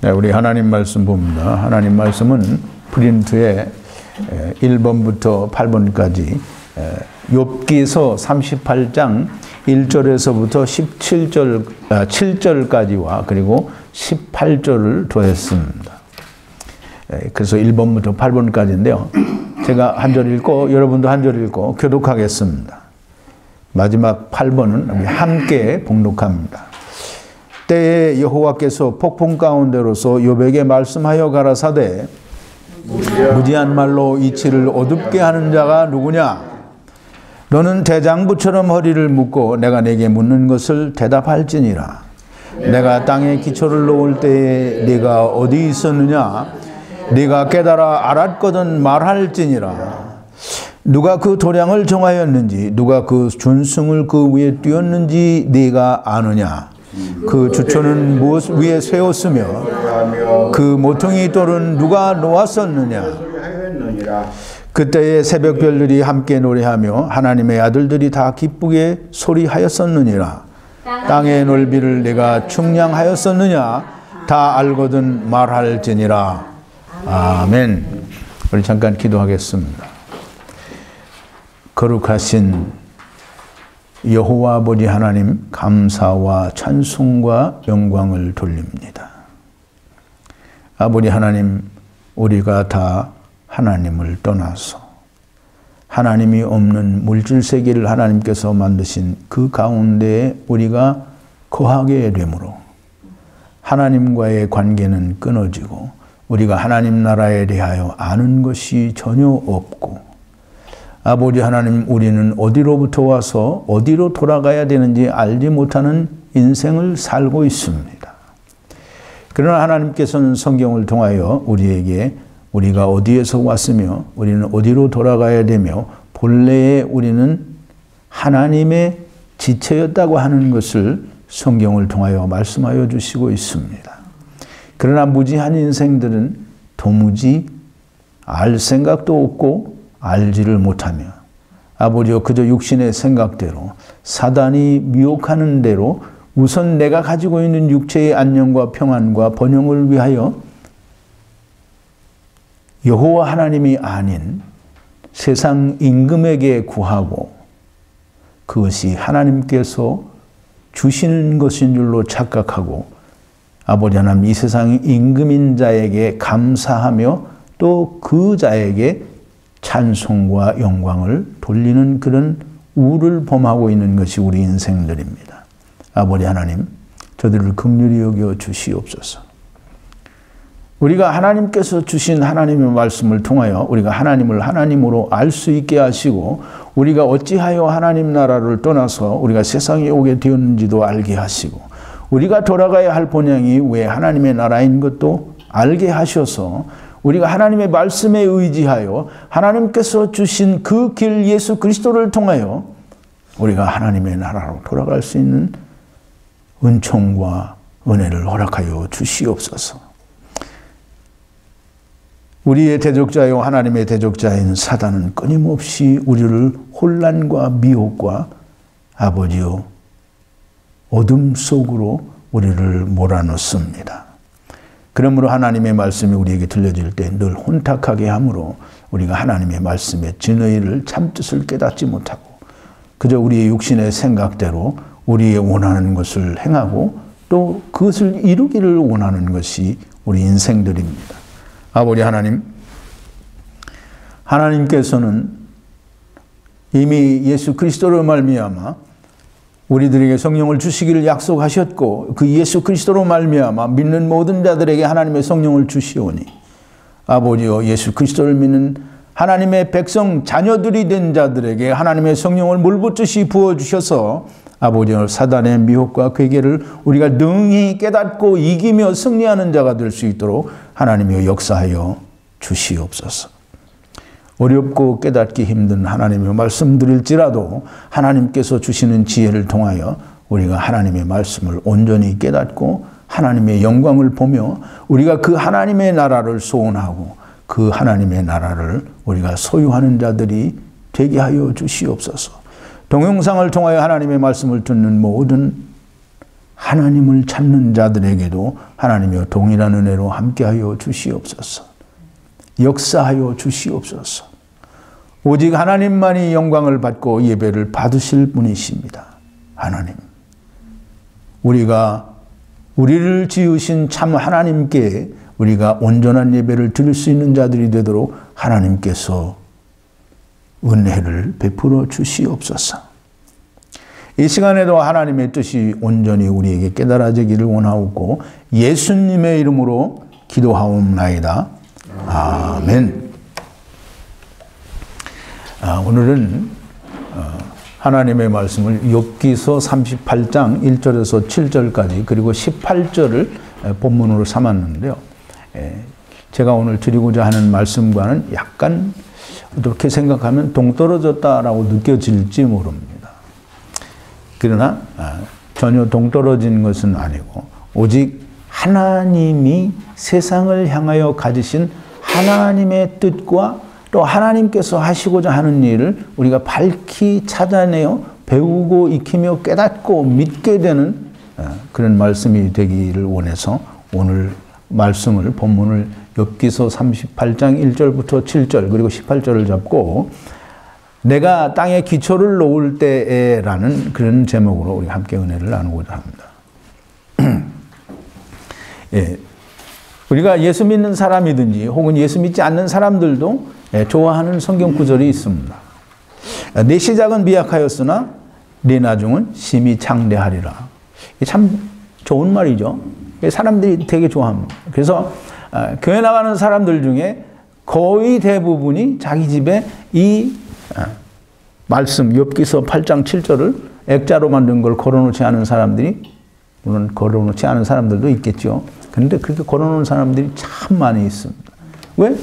네, 우리 하나님 말씀 봅니다. 하나님 말씀은 프린트에 1번부터 8번까지 욥기서 38장 1절에서부터 7절까지와 그리고 18절을 더했습니다. 그래서 1번부터 8번까지인데요. 제가 한 절 읽고 여러분도 한 절 읽고 교독하겠습니다. 마지막 8번은 우리 함께 봉독합니다. 때에 여호와께서 폭풍 가운데로서 욥에게 말씀하여 가라사대 무지한 말로 이치를 어둡게 하는 자가 누구냐? 너는 대장부처럼 허리를 묶고 내가 내게 묻는 것을 대답할지니라. 내가 땅에 기초를 놓을 때에 네가 어디 있었느냐? 네가 깨달아 알았거든 말할지니라. 누가 그 도량을 정하였는지 누가 그 준승을 그 위에 띄웠는지 네가 아느냐? 그 주초는 무엇 위에 세웠으며 그 모퉁이 돌은 누가 놓았었느냐? 그때의 새벽별들이 함께 노래하며 하나님의 아들들이 다 기쁘게 소리하였었느니라. 땅의 넓이를 내가 측량하였었느냐? 다 알거든 말할지니라. 아멘. 우리 잠깐 기도하겠습니다. 거룩하신 여호와 아버지 하나님, 감사와 찬송과 영광을 돌립니다. 아버지 하나님, 우리가 다 하나님을 떠나서 하나님이 없는 물질 세계를 하나님께서 만드신 그 가운데에 우리가 거하게 되므로 하나님과의 관계는 끊어지고 우리가 하나님 나라에 대하여 아는 것이 전혀 없고, 아버지 하나님, 우리는 어디로부터 와서 어디로 돌아가야 되는지 알지 못하는 인생을 살고 있습니다. 그러나 하나님께서는 성경을 통하여 우리에게 우리가 어디에서 왔으며 우리는 어디로 돌아가야 되며 본래에 우리는 하나님의 지체였다고 하는 것을 성경을 통하여 말씀하여 주시고 있습니다. 그러나 무지한 인생들은 도무지 알 생각도 없고 알지를 못하며 아버지여 그저 육신의 생각대로 사단이 미혹하는 대로 우선 내가 가지고 있는 육체의 안녕과 평안과 번영을 위하여 여호와 하나님이 아닌 세상 임금에게 구하고 그것이 하나님께서 주시는 것인 줄로 착각하고 아버지 하나님, 이 세상 임금인 자에게 감사하며 또 그 자에게 찬송과 영광을 돌리는 그런 우를 범하고 있는 것이 우리 인생들입니다. 아버지 하나님, 저들을 긍휼히 여겨 주시옵소서. 우리가 하나님께서 주신 하나님의 말씀을 통하여 우리가 하나님을 하나님으로 알 수 있게 하시고 우리가 어찌하여 하나님 나라를 떠나서 우리가 세상에 오게 되었는지도 알게 하시고 우리가 돌아가야 할 본향이 왜 하나님의 나라인 것도 알게 하셔서 우리가 하나님의 말씀에 의지하여 하나님께서 주신 그 길 예수 그리스도를 통하여 우리가 하나님의 나라로 돌아갈 수 있는 은총과 은혜를 허락하여 주시옵소서. 우리의 대적자요 하나님의 대적자인 사단은 끊임없이 우리를 혼란과 미혹과 아버지요 어둠 속으로 우리를 몰아넣습니다. 그러므로 하나님의 말씀이 우리에게 들려질 때 늘 혼탁하게 하므로 우리가 하나님의 말씀의 진의를 참뜻을 깨닫지 못하고 그저 우리의 육신의 생각대로 우리의 원하는 것을 행하고 또 그것을 이루기를 원하는 것이 우리 인생들입니다. 아버지 하나님, 하나님께서는 이미 예수 그리스도로 말미암아 우리들에게 성령을 주시기를 약속하셨고 그 예수 그리스도로 말미암아 믿는 모든 자들에게 하나님의 성령을 주시오니 아버지여 예수 그리스도를 믿는 하나님의 백성 자녀들이 된 자들에게 하나님의 성령을 물붓듯이 부어주셔서 아버지여 사단의 미혹과 괴계를 우리가 능히 깨닫고 이기며 승리하는 자가 될 수 있도록 하나님이여 역사하여 주시옵소서. 어렵고 깨닫기 힘든 하나님의 말씀들일지라도 하나님께서 주시는 지혜를 통하여 우리가 하나님의 말씀을 온전히 깨닫고 하나님의 영광을 보며 우리가 그 하나님의 나라를 소원하고 그 하나님의 나라를 우리가 소유하는 자들이 되게 하여 주시옵소서. 동영상을 통하여 하나님의 말씀을 듣는 모든 하나님을 찾는 자들에게도 하나님이여 동일한 은혜로 함께하여 주시옵소서. 역사하여 주시옵소서. 오직 하나님만이 영광을 받고 예배를 받으실 분이십니다. 하나님, 우리를 지으신 참 하나님께 우리가 온전한 예배를 드릴 수 있는 자들이 되도록 하나님께서 은혜를 베풀어 주시옵소서. 이 시간에도 하나님의 뜻이 온전히 우리에게 깨달아지기를 원하옵고 예수님의 이름으로 기도하옵나이다. 아멘. 오늘은 하나님의 말씀을 욥기서 38장 1절에서 7절까지 그리고 18절을 본문으로 삼았는데요. 제가 오늘 드리고자 하는 말씀과는 약간 어떻게 생각하면 동떨어졌다라고 느껴질지 모릅니다. 그러나 전혀 동떨어진 것은 아니고 오직 하나님이 세상을 향하여 가지신 하나님의 뜻과 또 하나님께서 하시고자 하는 일을 우리가 밝히 찾아내어 배우고 익히며 깨닫고 믿게 되는 그런 말씀이 되기를 원해서 오늘 말씀을 본문을 욥기서 38장 1절부터 7절 그리고 18절을 잡고 내가 땅에 기초를 놓을 때에라는 그런 제목으로 우리 함께 은혜를 나누고자 합니다. 예, 우리가 예수 믿는 사람이든지 혹은 예수 믿지 않는 사람들도 좋아하는 성경 구절이 있습니다. 내 시작은 미약하였으나 내 나중은 심히 창대하리라. 참 좋은 말이죠. 사람들이 되게 좋아합니다. 그래서 교회 나가는 사람들 중에 거의 대부분이 자기 집에 이 말씀 욥기서 8장 7절을 액자로 만든 걸 걸어놓지 않은 사람들이 물론 걸어놓지 않은 사람들도 있겠죠. 그런데 그렇게 걸어놓은 사람들이 참 많이 있습니다. 왜?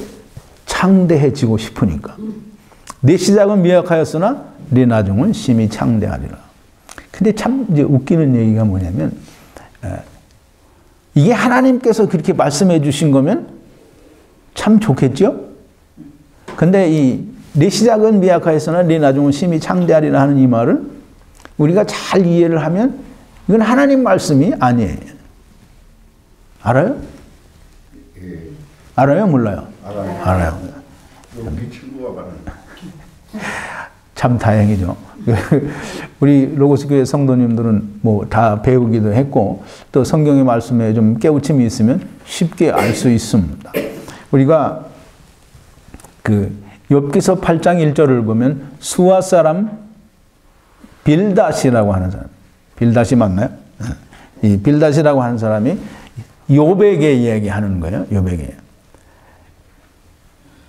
창대해지고 싶으니까. 내 시작은 미약하였으나 내 나중은 심히 창대하리라. 근데 참 이제 웃기는 얘기가 뭐냐면 이게 하나님께서 그렇게 말씀해 주신 거면 참 좋겠죠? 근데 내 시작은 미약하였으나 내 나중은 심히 창대하리라 하는 이 말을 우리가 잘 이해를 하면 이건 하나님 말씀이 아니에요. 알아요? 알아요? 몰라요? 알아요. 참 다행이죠. 우리 로고스 교회 성도님들은 뭐 다 배우기도 했고 또 성경의 말씀에 좀 깨우침이 있으면 쉽게 알 수 있습니다. 우리가 욥기서 8장 1절을 보면 수아 사람 빌닷이라고 하는 사람, 빌닷이 맞나요? 이 빌닷이라고 하는 사람이 욥에게 이야기하는 거예요. 욥에게.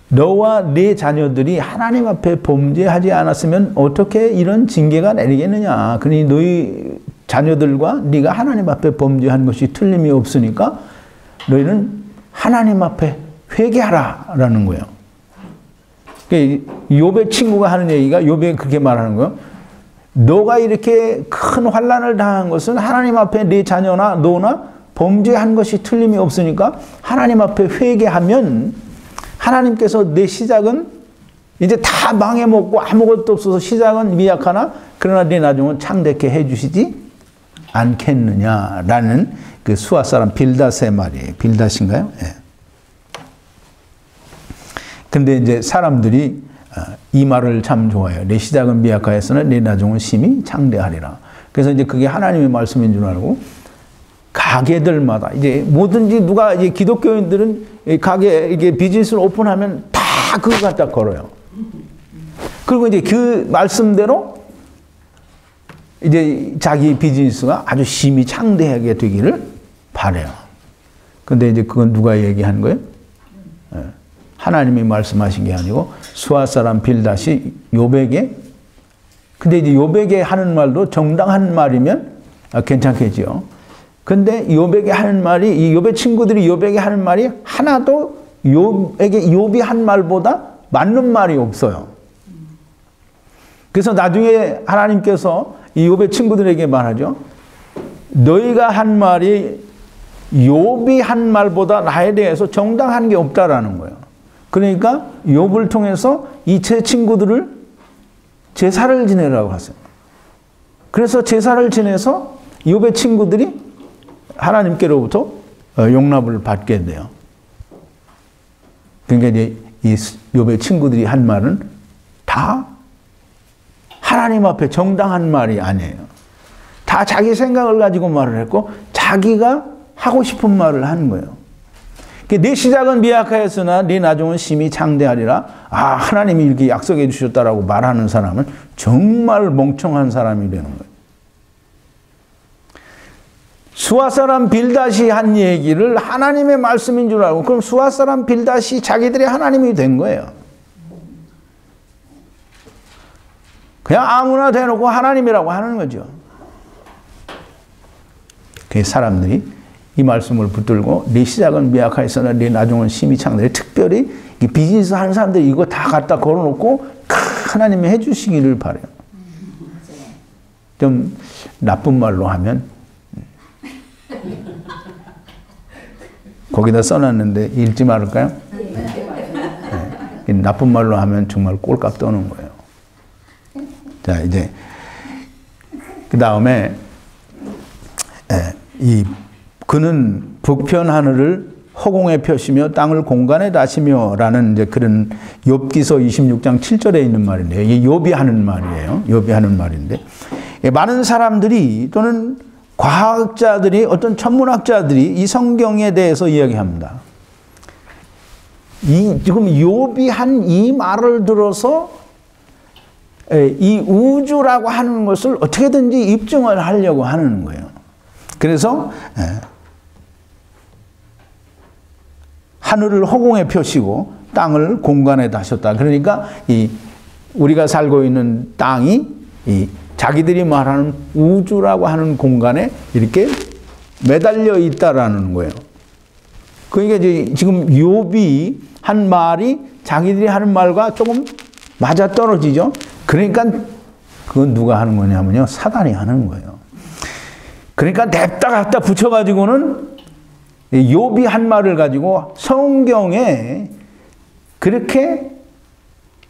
너와 네 자녀들이 하나님 앞에 범죄하지 않았으면 어떻게 이런 징계가 내리겠느냐. 그러니 너희 자녀들과 네가 하나님 앞에 범죄한 것이 틀림이 없으니까 너희는 하나님 앞에 회개하라 라는 거예요. 욥의 친구가 하는 얘기가 욥이 그렇게 말하는 거예요. 너가 이렇게 큰 환난을 당한 것은 하나님 앞에 네 자녀나 너나 범죄한 것이 틀림이 없으니까 하나님 앞에 회개하면 하나님께서 내 시작은 이제 다 망해먹고 아무것도 없어서 시작은 미약하나 그러나 내 나중은 창대케 해주시지 않겠느냐라는 그 수아 사람 빌닷의 말이에요. 빌닷인가요? 예. 근데 이제 사람들이 이 말을 참 좋아해요. 내 시작은 미약하였으나 내 나중은 심히 창대하리라. 그래서 이제 그게 하나님의 말씀인 줄 알고 가게들마다 이제 뭐든지 누가 이제 기독교인들은 가게 이게 비즈니스를 오픈하면 다 그거 갖다 걸어요. 그리고 이제 그 말씀대로 이제 자기 비즈니스가 아주 심히 창대하게 되기를 바래요. 근데 이제 그건 누가 얘기한 거예요? 하나님이 말씀하신 게 아니고 수아 사람 빌닷이 욥에게 근데 이제 욥에게 하는 말도 정당한 말이면 괜찮겠죠. 근데 욥에게 하는 말이 이 욥의 친구들이 욥에게 하는 말이 하나도 욥이 한 말보다 맞는 말이 없어요. 그래서 나중에 하나님께서 이 욥의 친구들에게 말하죠. 너희가 한 말이 욥이 한 말보다 나에 대해서 정당한 게 없다라는 거예요. 그러니까 욥을 통해서 이 제 친구들을 제사를 지내라고 하세요. 그래서 제사를 지내서 욥의 친구들이 하나님께로부터 용납을 받게 돼요. 그러니까 이제 이 욥의 친구들이 한 말은 다 하나님 앞에 정당한 말이 아니에요. 다 자기 생각을 가지고 말을 했고 자기가 하고 싶은 말을 하는 거예요. 네 시작은 미약하였으나 네 나중은 심히 창대하리라. 하나님이 이렇게 약속해 주셨다라고 말하는 사람은 정말 멍청한 사람이 되는 거예요. 수아 사람 빌닷이 한 얘기를 하나님의 말씀인 줄 알고 그럼 수아 사람 빌닷이 자기들이 하나님이 된 거예요. 그냥 아무나 대놓고 하나님이라고 하는 거죠. 그 사람들이 이 말씀을 붙들고 네 시작은 미약하였으나 네 나중은 심히 창대해. 특별히 비즈니스 하는 사람들이 이거 다 갖다 걸어놓고 하나님이 해주시기를 바라요. 좀 나쁜 말로 하면 거기다 써놨는데 읽지 말을까요? 네. 나쁜 말로 하면 정말 꼴값 떠는 거예요. 자, 이제 그 다음에 그는 북편 하늘을 허공에 펴시며 땅을 공간에 다시며 라는 이제 그런 욥기서 26장 7절에 있는 말인데요. 이게 욥이 하는 말이에요. 욥이 하는 말인데 많은 사람들이 또는 과학자들이 어떤 천문학자들이 이 성경에 대해서 이야기합니다. 지금 욥이 한 이 말을 들어서 이 우주라고 하는 것을 어떻게든지 입증을 하려고 하는 거예요. 그래서 하늘을 허공에 펴시고 땅을 공간에 다셨다. 그러니까 우리가 살고 있는 땅이 자기들이 말하는 우주라고 하는 공간에 이렇게 매달려 있다라는 거예요. 그러니까 지금 욥이 한 말이 자기들이 하는 말과 조금 맞아 떨어지죠. 그러니까 그건 누가 하는 거냐면요, 사단이 하는 거예요. 그러니까 냅다 갖다 붙여가지고는 욥이 한 말을 가지고 성경에 그렇게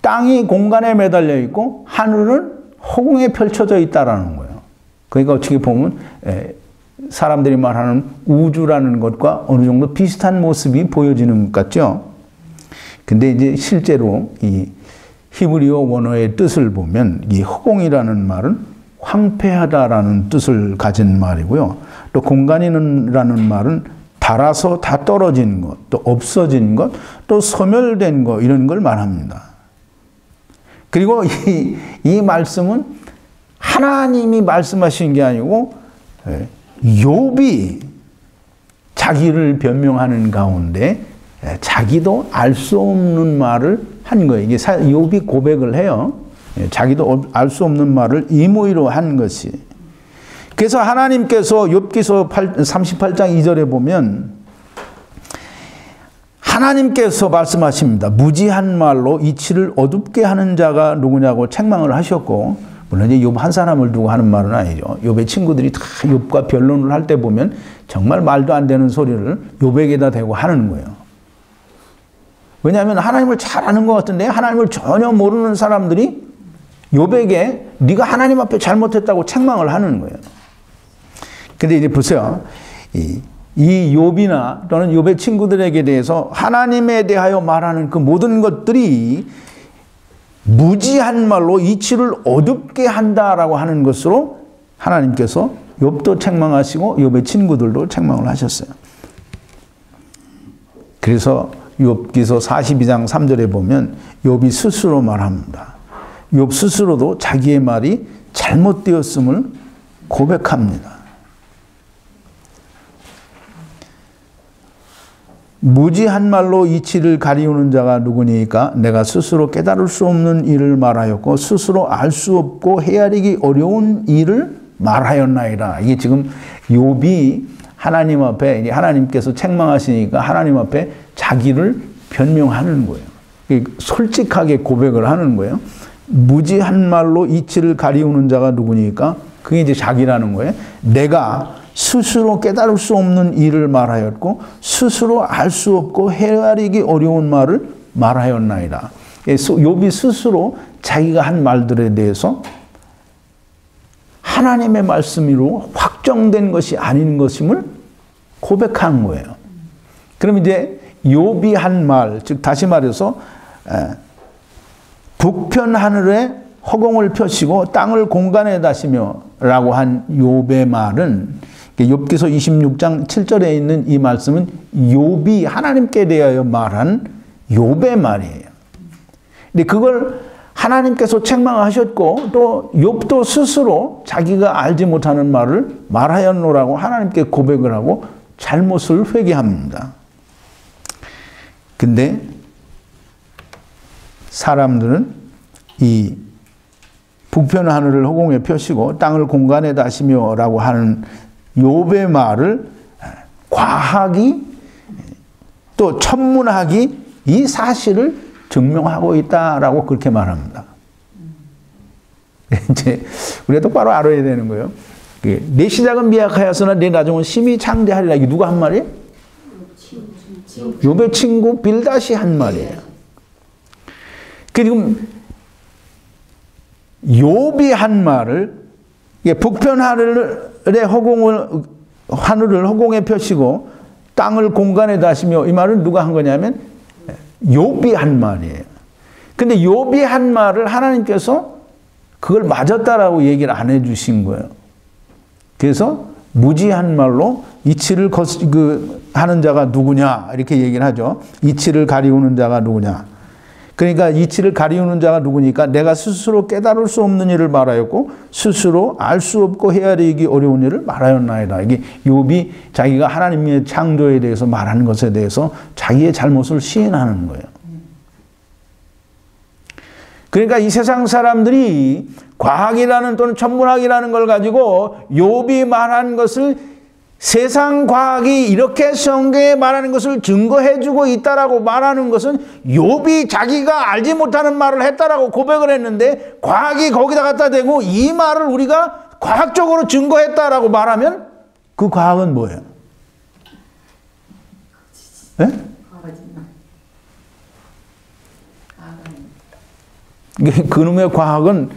땅이 공간에 매달려 있고 하늘은 허공에 펼쳐져 있다라는 거예요. 그러니까 어떻게 보면 사람들이 말하는 우주라는 것과 어느 정도 비슷한 모습이 보여지는 것 같죠. 근데 이제 실제로 이 히브리어 원어의 뜻을 보면 이 허공이라는 말은 황폐하다라는 뜻을 가진 말이고요. 또 공간이라는 말은 닳아서 다 떨어진 것, 또 없어진 것, 또 소멸된 것 이런 걸 말합니다. 그리고 이 말씀은 하나님이 말씀하신 게 아니고 욥이 자기를 변명하는 가운데 자기도 알 수 없는 말을 한 거예요. 이게 욥이 고백을 해요. 자기도 알 수 없는 말을 임의로 한 것이. 그래서 하나님께서 욥기서 38장 2절에 보면 하나님께서 말씀하십니다. 무지한 말로 이치를 어둡게 하는 자가 누구냐고 책망을 하셨고, 물론 이제 욥 한 사람을 두고 하는 말은 아니죠. 욥의 친구들이 다 욥과 변론을 할 때 보면 정말 말도 안 되는 소리를 욥에게다 대고 하는 거예요. 왜냐하면 하나님을 잘 아는 것 같은데 하나님을 전혀 모르는 사람들이 욥에게 네가 하나님 앞에 잘못했다고 책망을 하는 거예요. 근데 이제 보세요. 이 욥이나 또는 욥의 친구들에게 대해서 하나님에 대하여 말하는 그 모든 것들이 무지한 말로 이치를 어둡게 한다라고 하는 것으로 하나님께서 욥도 책망하시고 욥의 친구들도 책망을 하셨어요. 그래서 욥기서 42장 3절에 보면 욥이 스스로 말합니다. 욥 스스로도 자기의 말이 잘못되었음을 고백합니다. 무지한 말로 이치를 가리우는 자가 누구니까 내가 스스로 깨달을 수 없는 일을 말하였고 스스로 알 수 없고 헤아리기 어려운 일을 말하였나이다. 이게 지금 욥이 하나님 앞에 하나님께서 책망하시니까 하나님 앞에 자기를 변명하는 거예요. 솔직하게 고백을 하는 거예요. 무지한 말로 이치를 가리우는 자가 누구니까 그게 이제 자기라는 거예요. 내가 스스로 깨달을 수 없는 일을 말하였고 스스로 알 수 없고 헤아리기 어려운 말을 말하였나이다. 욥이 스스로 자기가 한 말들에 대해서 하나님의 말씀으로 확정된 것이 아닌 것임을 고백한 거예요. 그럼 이제 욥이 한 말, 즉 다시 말해서 북편 하늘에 허공을 펴시고 땅을 공간에 다시며라고 한 욥의 말은 욥기서 26장 7절에 있는 이 말씀은 욥이 하나님께 대하여 말한 욥의 말이에요. 근데 그걸 하나님께서 책망하셨고 또 욥도 스스로 자기가 알지 못하는 말을 말하였노라고 하나님께 고백을 하고 잘못을 회개합니다. 근데 사람들은 이 북편 하늘을 허공에 펴시고 땅을 공간에 다시며라고 하는 욥의 말을 과학이 또 천문학이 이 사실을 증명하고 있다라고 그렇게 말합니다. 이제 우리가 똑바로 알아야 되는 거예요. 내 시작은 미약하였으나 내 나중은 심히 창대하리라. 이게 누가 한 말이에요? 욥의 친구 빌닷이 한 말이에요. 지금 욥이 한 말을 북편 하늘의 하늘을 허공에 펴시고 땅을 공간에 다시며 이 말은 누가 한 거냐면 욥이 한 말이에요. 근데 욥이 한 말을 하나님께서 그걸 맞았다라고 얘기를 안 해주신 거예요. 그래서 무지한 말로 이치를 하는 자가 누구냐 이렇게 얘기를 하죠. 이치를 가리우는 자가 누구냐. 그러니까 이치를 가리우는 자가 누구니까 내가 스스로 깨달을 수 없는 일을 말하였고 스스로 알 수 없고 헤아리기 어려운 일을 말하였나이다. 이게 욥이 자기가 하나님의 창조에 대해서 말하는 것에 대해서 자기의 잘못을 시인하는 거예요. 그러니까 이 세상 사람들이 과학이라는 또는 천문학이라는 걸 가지고 욥이 말한 것을 세상 과학이 이렇게 성경에 말하는 것을 증거해주고 있다라고 말하는 것은 욥이 자기가 알지 못하는 말을 했다라고 고백을 했는데 과학이 거기다 갖다 대고 이 말을 우리가 과학적으로 증거했다라고 말하면 그 과학은 뭐예요? 네? 그놈의 과학은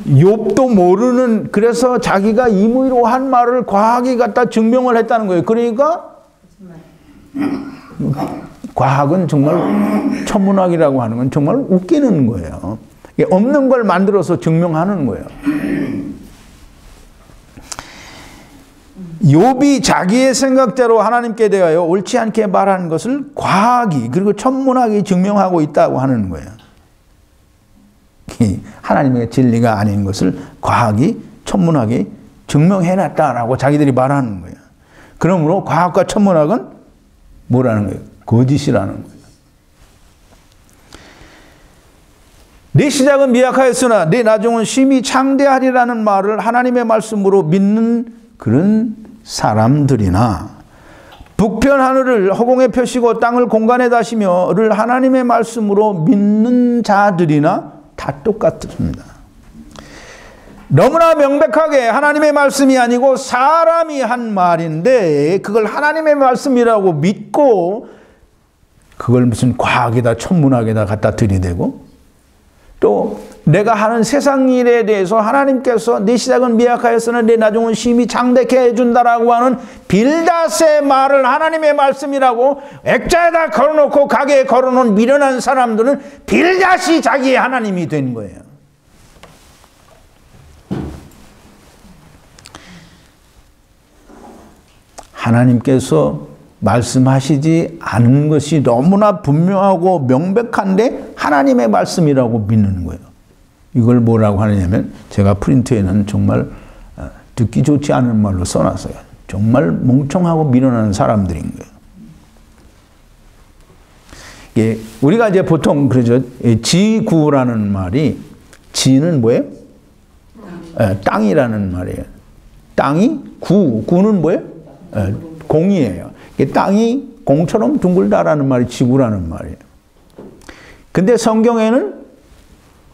욥도 모르는 그래서 자기가 임의로 한 말을 과학이 갖다 증명을 했다는 거예요. 그러니까 과학은 정말 천문학이라고 하는 건 정말 웃기는 거예요. 없는 걸 만들어서 증명하는 거예요. 욥이 자기의 생각대로 하나님께 대하여 옳지 않게 말하는 것을 과학이 그리고 천문학이 증명하고 있다고 하는 거예요. 하나님의 진리가 아닌 것을 과학이 천문학이 증명해놨다라고 자기들이 말하는 거예요. 그러므로 과학과 천문학은 뭐라는 거예요? 거짓이라는 거예요. 내 시작은 미약하였으나 내 나중은 심히 창대하리라는 말을 하나님의 말씀으로 믿는 그런 사람들이나 북편 하늘을 허공에 펴시고 땅을 공간에 다시며를 하나님의 말씀으로 믿는 자들이나 다 똑같습니다. 너무나 명백하게 하나님의 말씀이 아니고 사람이 한 말인데 그걸 하나님의 말씀이라고 믿고 그걸 무슨 과학이다 천문학에다 갖다 들이대고 또 내가 하는 세상 일에 대해서 하나님께서 내 시작은 미약하였으나 내 나중은 심히 창대케 해준다라고 하는 빌닷의 말을 하나님의 말씀이라고 액자에다 걸어놓고 가게에 걸어놓은 미련한 사람들은 빌닷이 자기의 하나님이 된 거예요. 하나님께서 말씀하시지 않은 것이 너무나 분명하고 명백한데 하나님의 말씀이라고 믿는 거예요. 이걸 뭐라고 하느냐면 제가 프린트에는 정말 듣기 좋지 않은 말로 써놨어요. 정말 멍청하고 미련한 사람들인 거예요. 예, 우리가 이제 보통 그러죠. 지구라는 말이 지는 뭐예요? 땅이라는 말이에요. 땅이 구는 뭐예요? 공이에요. 땅이 공처럼 둥글다라는 말이 지구라는 말이에요. 근데 성경에는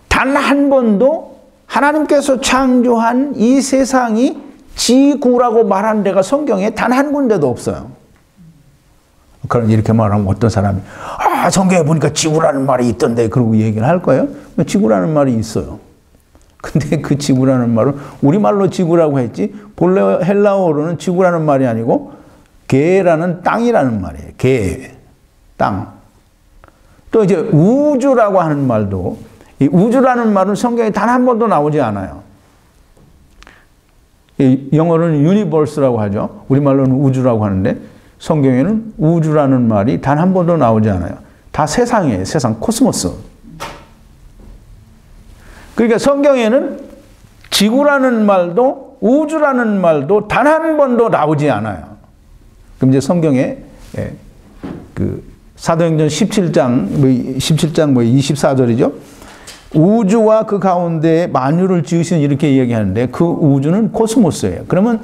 단 한 번도 하나님께서 창조한 이 세상이 지구라고 말한 데가 성경에 단 한 군데도 없어요. 그럼 이렇게 말하면 어떤 사람이 성경에 보니까 지구라는 말이 있던데 그러고 얘기를 할 거예요. 지구라는 말이 있어요. 근데 그 지구라는 말은 우리말로 지구라고 했지 본래 헬라어로는 지구라는 말이 아니고 개라는 땅이라는 말이에요. 개, 땅. 또 이제 우주라고 하는 말도, 이 우주라는 말은 성경에 단 한 번도 나오지 않아요. 영어로는 universe라고 하죠. 우리말로는 우주라고 하는데 성경에는 우주라는 말이 단 한 번도 나오지 않아요. 다 세상이에요. 세상, 코스모스. 그러니까 성경에는 지구라는 말도 우주라는 말도 단 한 번도 나오지 않아요. 그럼 이제 성경에 그 사도행전 17장 24절이죠. 우주와 그 가운데 만유를 지으신 이렇게 이야기하는데 그 우주는 코스모스예요. 그러면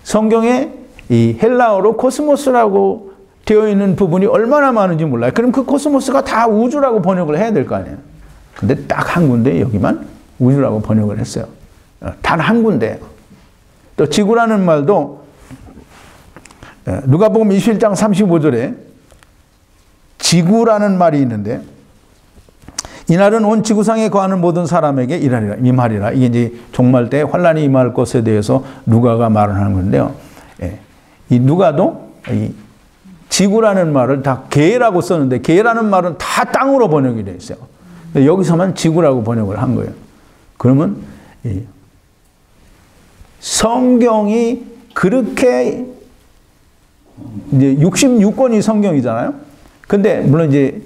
성경에 이 헬라어로 코스모스라고 되어 있는 부분이 얼마나 많은지 몰라요. 그럼 그 코스모스가 다 우주라고 번역을 해야 될 거 아니에요. 근데 딱 한 군데 여기만 우주라고 번역을 했어요. 단 한 군데예요. 또 지구라는 말도 누가복음 21장 35절에 지구라는 말이 있는데 이날은 온 지구상에 거하는 모든 사람에게 일하리라, 임하리라. 이게 이제 종말 때 환란이 임할 것에 대해서 누가가 말을 하는 건데요. 이 누가도 이 지구라는 말을 다 개라고 썼는데 개라는 말은 다 땅으로 번역이 되어 있어요. 여기서만 지구라고 번역을 한 거예요. 그러면 성경이 그렇게 이제 66권이 성경이잖아요. 근데 물론 이제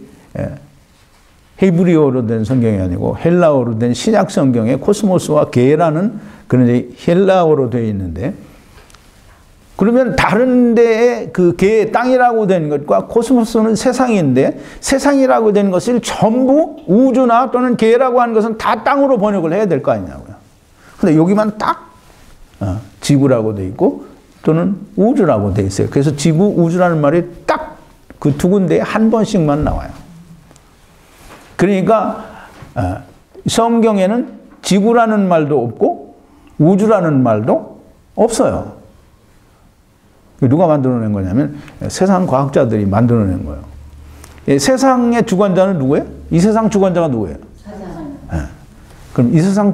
히브리어로 된 성경이 아니고 헬라어로 된 신약 성경에 코스모스와 게라는 그런 이제 헬라어로 되어 있는데 그러면 다른 데에 그 게 땅이라고 된 것과 코스모스는 세상인데 세상이라고 된 것을 전부 우주나 또는 게라고 하는 것은 다 땅으로 번역을 해야 될 거 아니냐고요. 근데 여기만 딱 지구라고 돼 있고 또는 우주라고 돼 있어요. 그래서 지구, 우주라는 말이 딱 그 두 군데에 한 번씩만 나와요. 그러니까 성경에는 지구라는 말도 없고 우주라는 말도 없어요. 누가 만들어낸 거냐면 세상 과학자들이 만들어낸 거예요. 세상의 주관자는 누구예요? 이 세상 주관자가 누구예요? 사단. 그럼 이 세상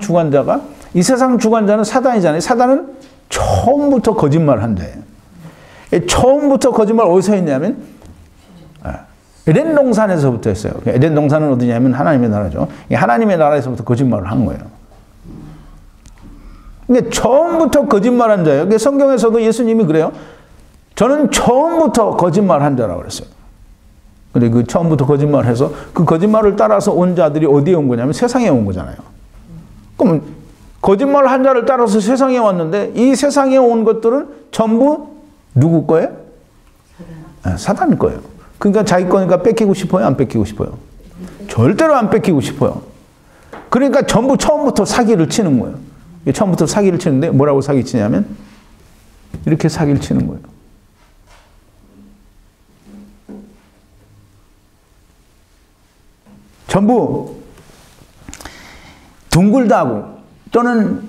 주관자는 사단이잖아요. 사단은 처음부터 거짓말한 자예요. 처음부터 거짓말 어디서 했냐면 에덴 동산에서부터 했어요. 에덴 동산은 어디냐면 하나님의 나라죠. 하나님의 나라에서부터 거짓말을 한 거예요. 근데 처음부터 거짓말한 자예요. 성경에서도 예수님이 그래요. 저는 처음부터 거짓말한 자라고 그랬어요. 근데 그 처음부터 거짓말해서 그 거짓말을 따라서 온 자들이 어디에 온 거냐면 세상에 온 거잖아요. 그럼 거짓말 한 자를 따라서 세상에 왔는데 이 세상에 온 것들은 전부 누구 거예요? 사단 거예요. 그러니까 자기 거니까 뺏기고 싶어요? 안 뺏기고 싶어요? 절대로 안 뺏기고 싶어요. 그러니까 전부 처음부터 사기를 치는 거예요. 처음부터 사기를 치는데 뭐라고 사기 치냐면 이렇게 사기를 치는 거예요. 전부 둥글다고 또는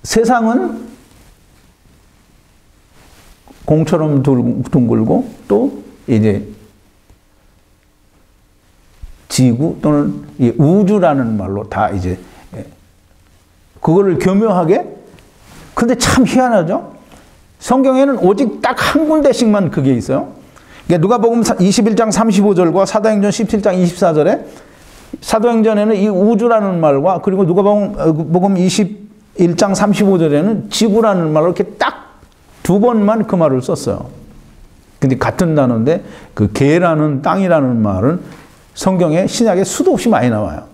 세상은 공처럼 둥글고 또 이제 지구 또는 우주라는 말로 다 이제 그거를 교묘하게 근데 참 희한하죠. 성경에는 오직 딱 한 군데씩만 그게 있어요. 누가복음 21장 35절과 사도행전 17장 24절에 사도행전에는 이 우주라는 말과 그리고 누가복음 21장 35절에는 지구라는 말로 이렇게 딱 두 번만 그 말을 썼어요. 근데 같은 단어인데 그 개라는 땅이라는 말은 성경에 신약에 수도 없이 많이 나와요.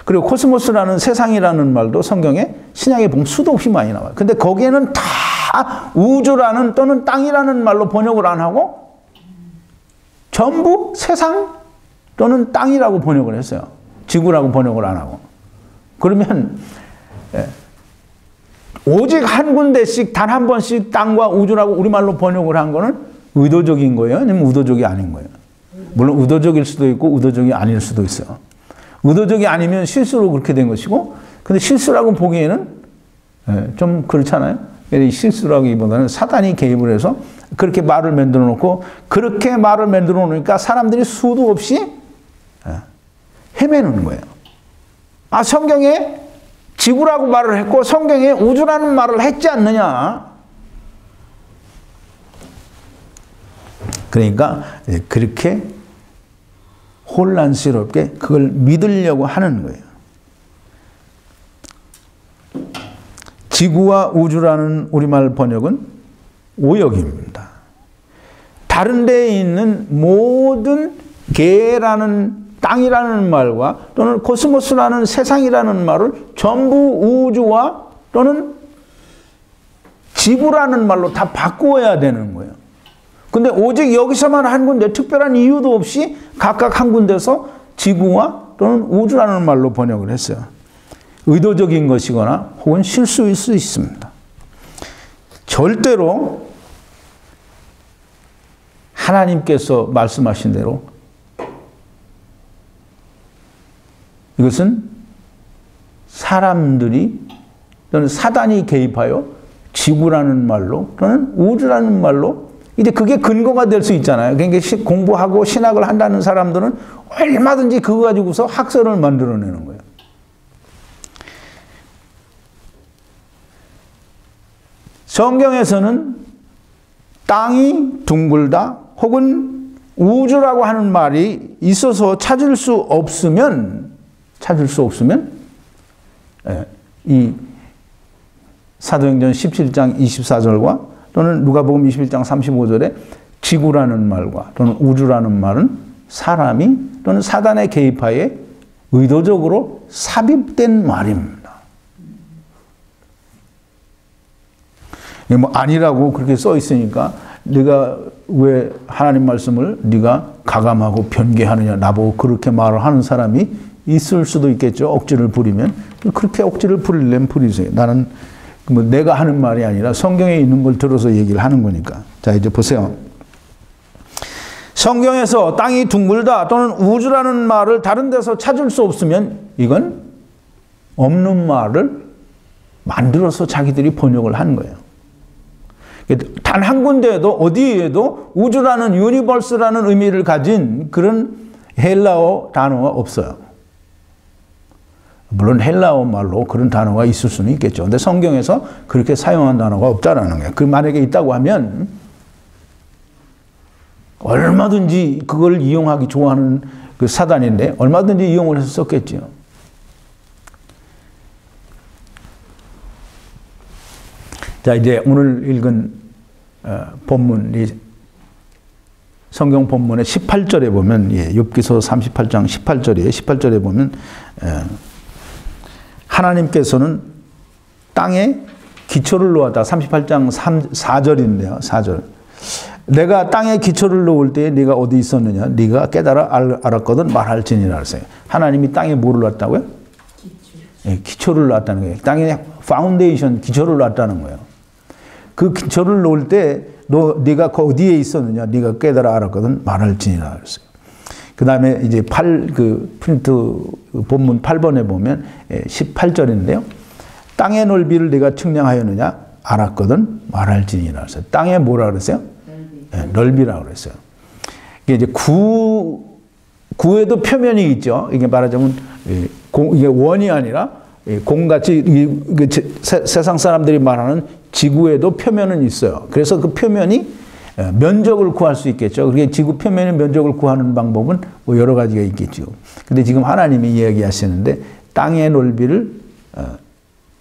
그리고 코스모스라는 세상이라는 말도 성경에 신약에 보면 수도 없이 많이 나와요. 근데 거기에는 다 우주라는 또는 땅이라는 말로 번역을 안 하고 전부 세상 또는 땅이라고 번역을 했어요. 지구라고 번역을 안 하고. 그러면 오직 한 군데씩 단 한 번씩 땅과 우주라고 우리말로 번역을 한 거는 의도적인 거예요? 아니면 의도적이 아닌 거예요? 물론 의도적일 수도 있고 의도적이 아닐 수도 있어요. 의도적이 아니면 실수로 그렇게 된 것이고 근데 실수라고 보기에는 좀 그렇잖아요. 실수라기보다는 사단이 개입을 해서 그렇게 말을 만들어 놓고 그렇게 말을 만들어 놓으니까 사람들이 수도 없이 헤매는 거예요. 아, 성경에 지구라고 말을 했고 성경에 우주라는 말을 했지 않느냐. 그러니까 그렇게 혼란스럽게 그걸 믿으려고 하는 거예요. 지구와 우주라는 우리말 번역은 오역입니다. 다른 데에 있는 모든 개라는 땅이라는 말과 또는 코스모스라는 세상이라는 말을 전부 우주와 또는 지구라는 말로 다 바꾸어야 되는 거예요. 근데 오직 여기서만 한 군데 특별한 이유도 없이 각각 한 군데서 지구와 또는 우주라는 말로 번역을 했어요. 의도적인 것이거나 혹은 실수일 수 있습니다. 절대로 하나님께서 말씀하신 대로 이것은 사람들이 또는 사단이 개입하여 지구라는 말로 또는 우주라는 말로 이제 그게 근거가 될 수 있잖아요. 그러니까 공부하고 신학을 한다는 사람들은 얼마든지 그거 가지고서 학설을 만들어내는 거예요. 성경에서는 땅이 둥글다 혹은 우주라고 하는 말이 있어서 찾을 수 없으면 이 사도행전 17장 24절과 또는 누가복음 21장 35절에 지구라는 말과 또는 우주라는 말은 사람이 또는 사단의 개입하에 의도적으로 삽입된 말입니다. 뭐 아니라고 그렇게 써 있으니까 네가 왜 하나님 말씀을 네가 가감하고 변개하느냐 나보고 그렇게 말을 하는 사람이 있을 수도 있겠죠. 억지를 부리면. 그렇게 억지를 부리려면 부리세요. 나는 뭐 내가 하는 말이 아니라 성경에 있는 걸 들어서 얘기를 하는 거니까. 자, 이제 보세요. 성경에서 땅이 둥글다 또는 우주라는 말을 다른 데서 찾을 수 없으면 이건 없는 말을 만들어서 자기들이 번역을 한 거예요. 단 한 군데에도 어디에도 우주라는 유니버스라는 의미를 가진 그런 헬라어 단어가 없어요. 물론 헬라어 말로 그런 단어가 있을 수는 있겠죠. 근데 성경에서 그렇게 사용한 단어가 없다라는 거예요. 그 만약에 있다고 하면 얼마든지 그걸 이용하기 좋아하는 그 사단인데 얼마든지 이용을 해서 썼겠죠. 자, 이제 오늘 읽은 본문, 성경 본문의 18절에 보면, 욥기서 38장 18절에 보면, 하나님께서는 땅에 기초를 놓았다. 38장 4절인데요. 4절. 내가 땅에 기초를 놓을 때에 네가 어디 있었느냐? 네가 깨달아 알았거든 말할지니라 했어요. 하나님이 땅에 뭐를 놨다고요? 기초를 놨다는 거예요. 땅에 파운데이션, 기초를 놨다는 거예요. 그 기초를 놓을 때 네가 어디에 있었느냐? 네가 깨달아 알았거든 말할지니라 했어요. 그 다음에 이제 프린트 본문 8번에 보면 18절인데요. 땅의 넓이를 네가 측량하였느냐? 알았거든 말할지니라 했어요. 땅에 뭐라 그랬어요? 넓이라고 그랬어요. 이게 이제 구에도 표면이 있죠. 이게 말하자면 이게 원이 아니라 공같이 세상 사람들이 말하는 지구에도 표면은 있어요. 그래서 그 표면이 면적을 구할 수 있겠죠. 그게 지구 표면의 면적을 구하는 방법은 뭐 여러 가지가 있겠죠. 근데 지금 하나님이 이야기하시는데 땅의 넓이를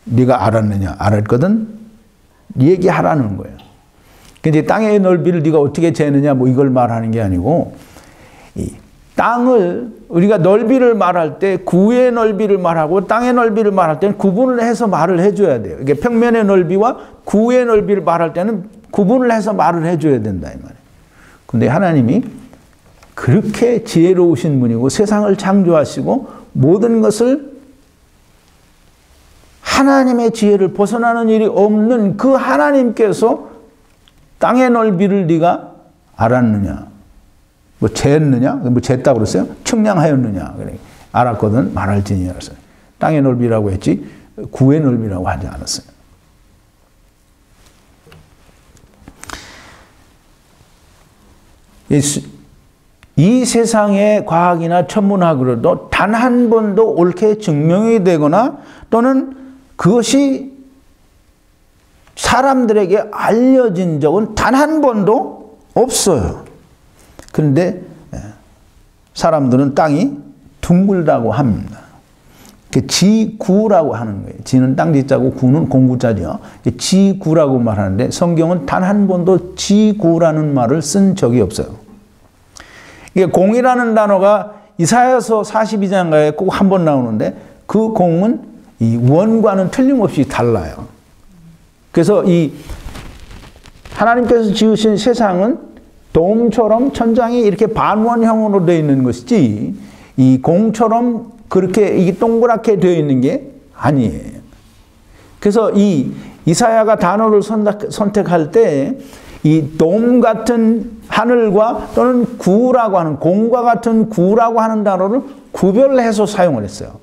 네가 알았느냐? 알았거든? 얘기하라는 거예요. 근데 땅의 넓이를 네가 어떻게 재느냐? 뭐 이걸 말하는 게 아니고 이 땅을 우리가 넓이를 말할 때 구의 넓이를 말하고 땅의 넓이를 말할 때는 구분을 해서 말을 해줘야 돼요. 이게 평면의 넓이와 구의 넓이를 말할 때는 구분을 해서 말을 해줘야 된다 이 말이에요. 근데 하나님이 그렇게 지혜로우신 분이고 세상을 창조하시고 모든 것을 하나님의 지혜를 벗어나는 일이 없는 그 하나님께서 땅의 넓이를 네가 알았느냐? 뭐 쟀느냐? 뭐 쟀다고 그랬어요? 측량하였느냐? 그래. 알았거든 말할지니라 했어요. 땅의 넓이라고 했지 구의 넓이라고 하지 않았어요. 이 세상의 과학이나 천문학으로도 단 한 번도 옳게 증명이 되거나 또는 그것이 사람들에게 알려진 적은 단 한 번도 없어요. 그런데 사람들은 땅이 둥글다고 합니다. 지구라고 하는 거예요. 지는 땅지자고 구는 공구자죠. 지구라고 말하는데 성경은 단 한 번도 지구라는 말을 쓴 적이 없어요. 이게 공이라는 단어가 이사야서 42장가에 꼭 한 번 나오는데 그 공은 이 원과는 틀림없이 달라요. 그래서 이 하나님께서 지으신 세상은 돔처럼 천장이 이렇게 반원형으로 되어 있는 것이지 이 공처럼 그렇게 이게 동그랗게 되어 있는 게 아니에요. 그래서 이 이사야가 단어를 선택할 때 이 돔 같은 하늘과 또는 구라고 하는 공과 같은 구라고 하는 단어를 구별해서 사용을 했어요.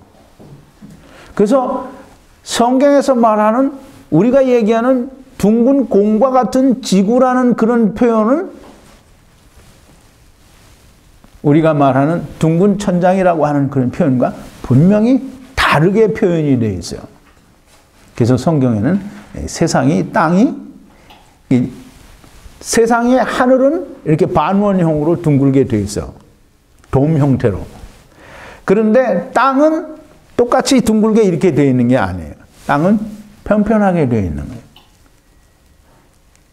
그래서 성경에서 말하는 우리가 얘기하는 둥근 공과 같은 지구라는 그런 표현은 우리가 말하는 둥근 천장이라고 하는 그런 표현과 분명히 다르게 표현이 되어 있어요. 그래서 성경에는 세상이 땅이 세상의 하늘은 이렇게 반원형으로 둥글게 되어 있어요. 돔 형태로. 그런데 땅은 똑같이 둥글게 이렇게 되어 있는 게 아니에요. 땅은 평평하게 되어 있는 거예요.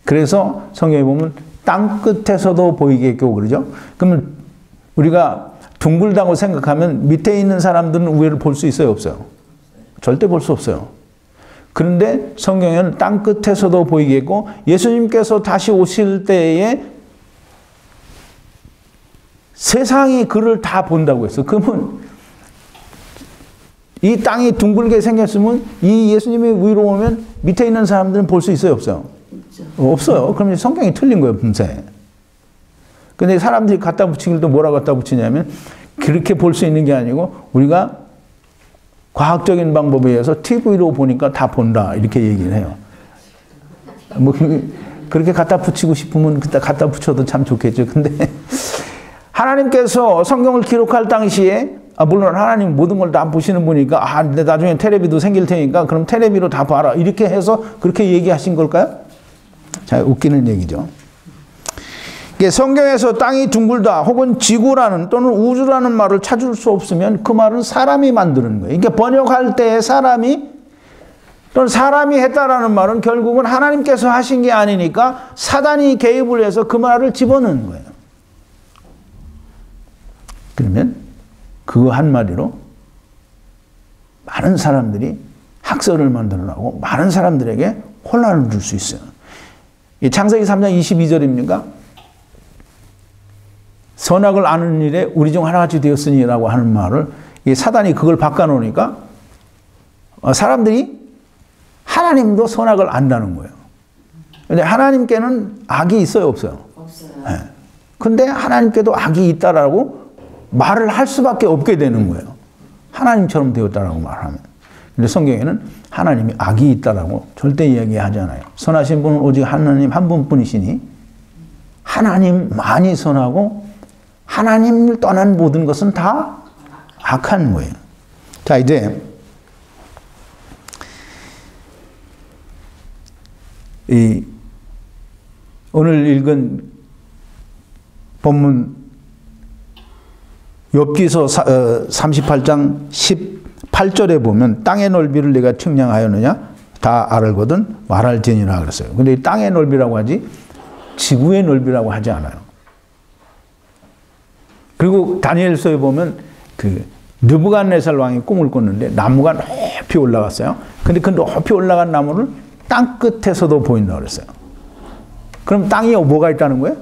그래서 성경에 보면 땅 끝에서도 보이겠고 그러죠. 그러면 우리가 둥글다고 생각하면 밑에 있는 사람들은 위를 볼 수 있어요, 없어요? 절대 볼 수 없어요. 그런데 성경에는 땅 끝에서도 보이겠고 예수님께서 다시 오실 때에 세상이 그를 다 본다고 했어요. 그러면 이 땅이 둥글게 생겼으면 이 예수님이 위로 오면 밑에 있는 사람들은 볼 수 있어요, 없어요? 없어요. 그럼 성경이 틀린 거예요, 분명히. 근데 사람들이 갖다 붙이길 또 뭐라 갖다 붙이냐면 그렇게 볼 수 있는 게 아니고 우리가 과학적인 방법에 의해서 TV로 보니까 다 본다 이렇게 얘기를 해요. 뭐 그렇게 갖다 붙이고 싶으면 그때 갖다 붙여도 참 좋겠죠. 근데 하나님께서 성경을 기록할 당시에 물론 하나님 모든 걸 다 보시는 분이니까 근데 나중에 테레비도 생길 테니까 그럼 테레비로 다 봐라 이렇게 해서 그렇게 얘기하신 걸까요? 자, 웃기는 얘기죠. 성경에서 땅이 둥글다 혹은 지구라는 또는 우주라는 말을 찾을 수 없으면 그 말은 사람이 만드는 거예요. 이게 번역할 때 사람이 또는 사람이 했다라는 말은 결국은 하나님께서 하신 게 아니니까 사단이 개입을 해서 그 말을 집어넣는 거예요. 그러면 그거 한마디로 많은 사람들이 학설을 만들어내고 많은 사람들에게 혼란을 줄 수 있어요. 창세기 3장 22절입니까? 선악을 아는 일에 우리 중 하나같이 되었으니라고 하는 말을 사단이 그걸 바꿔놓으니까 사람들이 하나님도 선악을 안다는 거예요. 근데 하나님께는 악이 있어요, 없어요? 없어요. 네. 근데 하나님께도 악이 있다라고 말을 할 수밖에 없게 되는 거예요. 하나님처럼 되었다라고 말하면. 근데 성경에는 하나님이 악이 있다라고 절대 이야기하지 않아요. 선하신 분은 오직 하나님 한 분뿐이시니 하나님만이 선하고 하나님을 떠난 모든 것은 다 악한 거예요. 자, 이제 오늘 읽은 본문 욥기서 38장 18절에 보면 땅의 넓이를 내가 측량하였느냐 다 알거든 말할지니라 그랬어요. 근데 땅의 넓이라고 하지 지구의 넓이라고 하지 않아요. 그리고 다니엘서에 보면 그 느부갓네살 왕이 꿈을 꿨는데 나무가 높이 올라갔어요. 근데 그 높이 올라간 나무를 땅 끝에서도 보인다고 그랬어요. 그럼 땅이 뭐가 있다는 거예요?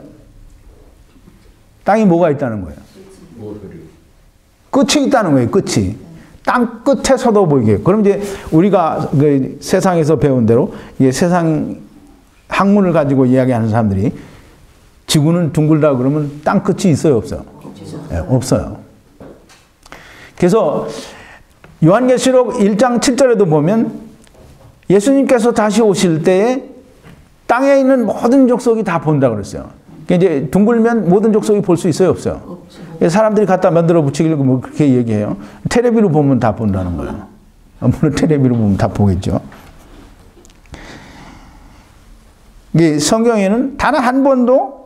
땅이 뭐가 있다는 거예요? 끝이 있다는 거예요. 끝이. 땅 끝에서도 보이게. 그럼 이제 우리가 그 세상에서 배운 대로 세상 학문을 가지고 이야기하는 사람들이 지구는 둥글다 그러면 땅 끝이 있어요, 없어요? 네, 없어요. 그래서 요한계시록 1장 7절에도 보면 예수님께서 다시 오실 때에 땅에 있는 모든 족속이 다 본다고 그랬어요. 이제 둥글면 모든 족속이 볼 수 있어요, 없어요? 사람들이 갖다 만들어 붙이길래 뭐 그렇게 얘기해요. 테레비로 보면 다 본다는 거예요. 물론 테레비로 보면 다 보겠죠. 이게 성경에는 단 한 번도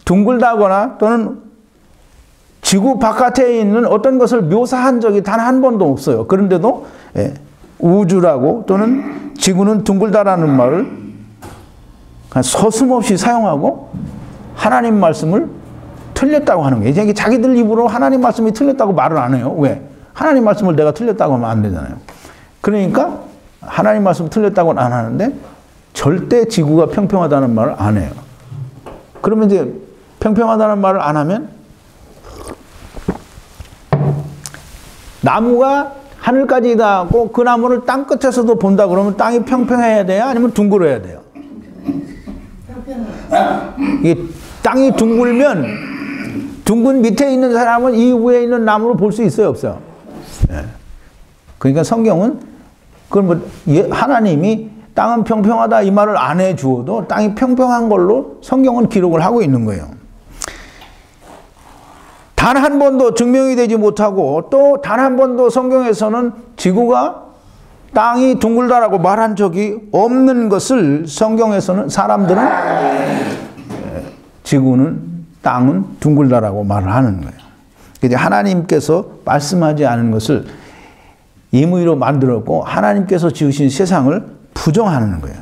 둥글다거나 또는 지구 바깥에 있는 어떤 것을 묘사한 적이 단 한 번도 없어요. 그런데도 우주라고 또는 지구는 둥글다라는 말을 서슴없이 사용하고 하나님 말씀을 틀렸다고 하는 거예요. 이제 자기들 입으로 하나님 말씀이 틀렸다고 말을 안 해요. 왜? 하나님 말씀을 내가 틀렸다고 하면 안 되잖아요. 그러니까 하나님 말씀 틀렸다고는 안 하는데 절대 지구가 평평하다는 말을 안 해요. 그러면 이제 평평하다는 말을 안 하면 나무가 하늘까지 닿고 그 나무를 땅 끝에서도 본다 그러면 땅이 평평해야 돼요? 아니면 둥글어야 돼요? 이게 땅이 둥글면 둥근 밑에 있는 사람은 이 위에 있는 나무를 볼 수 있어요? 없어요? 그러니까 성경은 그건 뭐 하나님이 땅은 평평하다 이 말을 안 해주어도 땅이 평평한 걸로 성경은 기록을 하고 있는 거예요. 단 한 번도 증명이 되지 못하고 또 단 한 번도 성경에서는 지구가 땅이 둥글다라고 말한 적이 없는 것을 성경에서는 사람들은 지구는 땅은 둥글다라고 말을 하는 거예요. 그래서 하나님께서 말씀하지 않은 것을 임의로 만들었고 하나님께서 지으신 세상을 부정하는 거예요.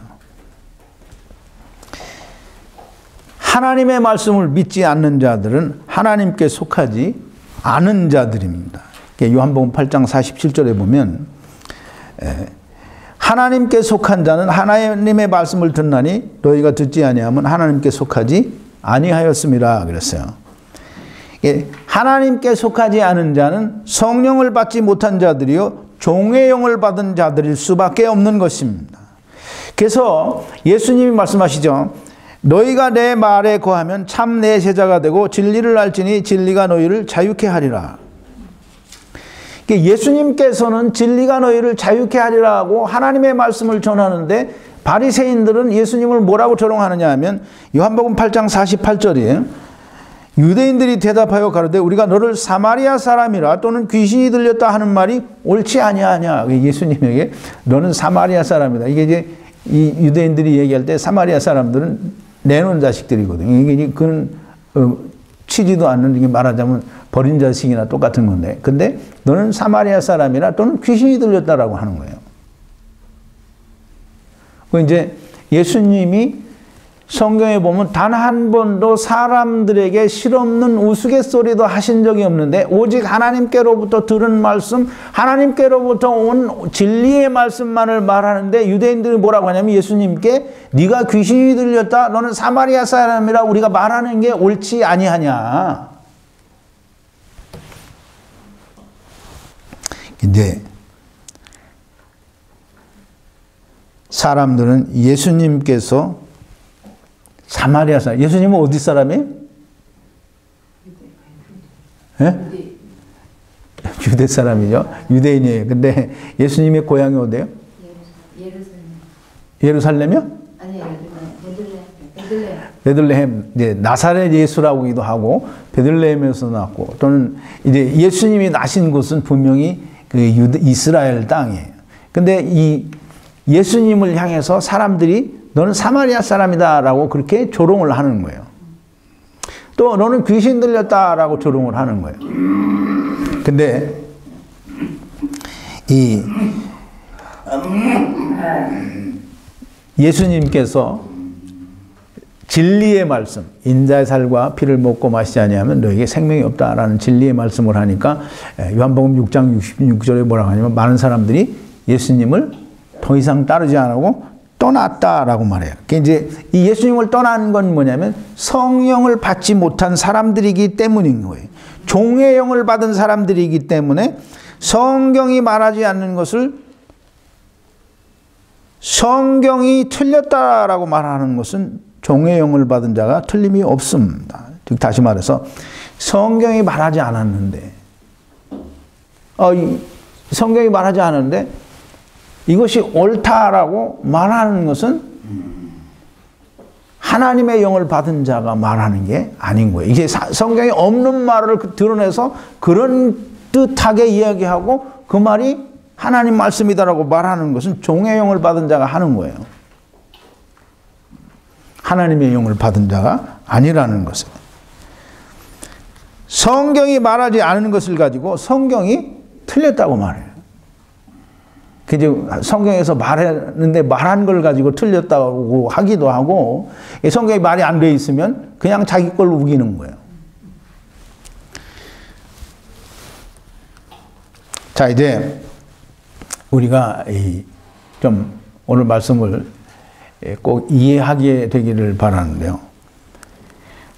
하나님의 말씀을 믿지 않는 자들은 하나님께 속하지 않은 자들입니다. 요한복음 8장 47절에 보면 하나님께 속한 자는 하나님의 말씀을 듣나니 너희가 듣지 아니하면 하나님께 속하지 아니하였음이라 그랬어요. 하나님께 속하지 않은 자는 성령을 받지 못한 자들이요 종의 영을 받은 자들일 수밖에 없는 것입니다. 그래서 예수님이 말씀하시죠. 너희가 내 말에 거하면 참 내 제자가 되고 진리를 알지니 진리가 너희를 자유케 하리라. 예수님께서는 진리가 너희를 자유케 하리라고 하나님의 말씀을 전하는데 바리새인들은 예수님을 뭐라고 조롱하느냐 하면 요한복음 8장 48절이에요. 유대인들이 대답하여 가로되 우리가 너를 사마리아 사람이라 또는 귀신이 들렸다 하는 말이 옳지 아니하냐. 예수님에게 너는 사마리아 사람이다. 이게 이제 이 유대인들이 얘기할 때 사마리아 사람들은 내놓은 자식들이거든요. 이게 그건 치지도 않는, 이게 말하자면 버린 자식이나 똑같은 건데, 근데 너는 사마리아 사람이라 또는 귀신이 들렸다라고 하는 거예요. 그 이제 예수님이 성경에 보면 단 한 번도 사람들에게 실없는 우스갯소리도 하신 적이 없는데 오직 하나님께로부터 들은 말씀, 하나님께로부터 온 진리의 말씀만을 말하는데 유대인들이 뭐라고 하냐면 예수님께 네가 귀신이 들렸다, 너는 사마리아 사람이라 우리가 말하는 게 옳지 아니하냐. 근데 사람들은 예수님께서 사마리아 사람, 예수님은 어디 사람이에요? 유대 사람이죠. 유대인이에요. 근데 예수님의 고향이 어디예요? 예루살렘이요? 아니요, 베들레헴. 베들레헴, 이제 나사렛 예수라고기도 하고 베들레헴에서 났고 또는 이제 예수님이 나신 곳은 분명히 그 이스라엘 땅이에요. 근데 이 예수님을 향해서 사람들이 너는 사마리아 사람이다라고 그렇게 조롱을 하는 거예요. 또 너는 귀신 들렸다라고 조롱을 하는 거예요. 근데 이 예수님께서 진리의 말씀, 인자의 살과 피를 먹고 마시지 아니하면 너에게 생명이 없다라는 진리의 말씀을 하니까 요한복음 6장 66절에 뭐라고 하냐면 많은 사람들이 예수님을 더 이상 따르지 않고 떠났다라고 말해요. 이제 이 예수님을 떠난 건 뭐냐면 성령을 받지 못한 사람들이기 때문인 거예요. 종의 영을 받은 사람들이기 때문에 성경이 말하지 않는 것을 성경이 틀렸다라고 말하는 것은 종의 영을 받은 자가 틀림이 없습니다. 즉 다시 말해서 성경이 말하지 않았는데 성경이 말하지 않았는데 이것이 옳다라고 말하는 것은 하나님의 영을 받은 자가 말하는 게 아닌 거예요. 이게 성경에 없는 말을 드러내서 그런 뜻하게 이야기하고 그 말이 하나님 말씀이다라고 말하는 것은 종의 영을 받은 자가 하는 거예요. 하나님의 영을 받은 자가 아니라는 것을. 성경이 말하지 않은 것을 가지고 성경이 틀렸다고 말해요. 이제 성경에서 말했는데 말한 걸 가지고 틀렸다고 하기도 하고, 성경이 말이 안 돼 있으면 그냥 자기 걸 우기는 거예요. 자, 이제 우리가 좀 오늘 말씀을 꼭 이해하게 되기를 바라는데요.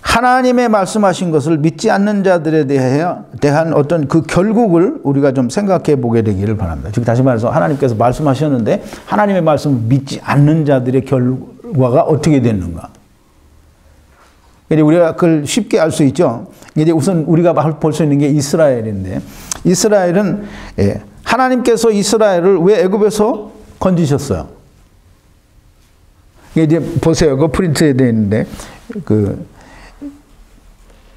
하나님의 말씀하신 것을 믿지 않는 자들에 대한 어떤 그 결국을 우리가 좀 생각해 보게 되기를 바랍니다. 즉 다시 말해서 하나님께서 말씀하셨는데 하나님의 말씀을 믿지 않는 자들의 결과가 어떻게 됐는가. 이제 우리가 그걸 쉽게 알 수 있죠. 이제 우선 우리가 볼 수 있는 게 이스라엘인데, 이스라엘은 하나님께서 이스라엘을 왜 애굽에서 건지셨어요? 이제 보세요. 그 프린트에 되어 있는데 그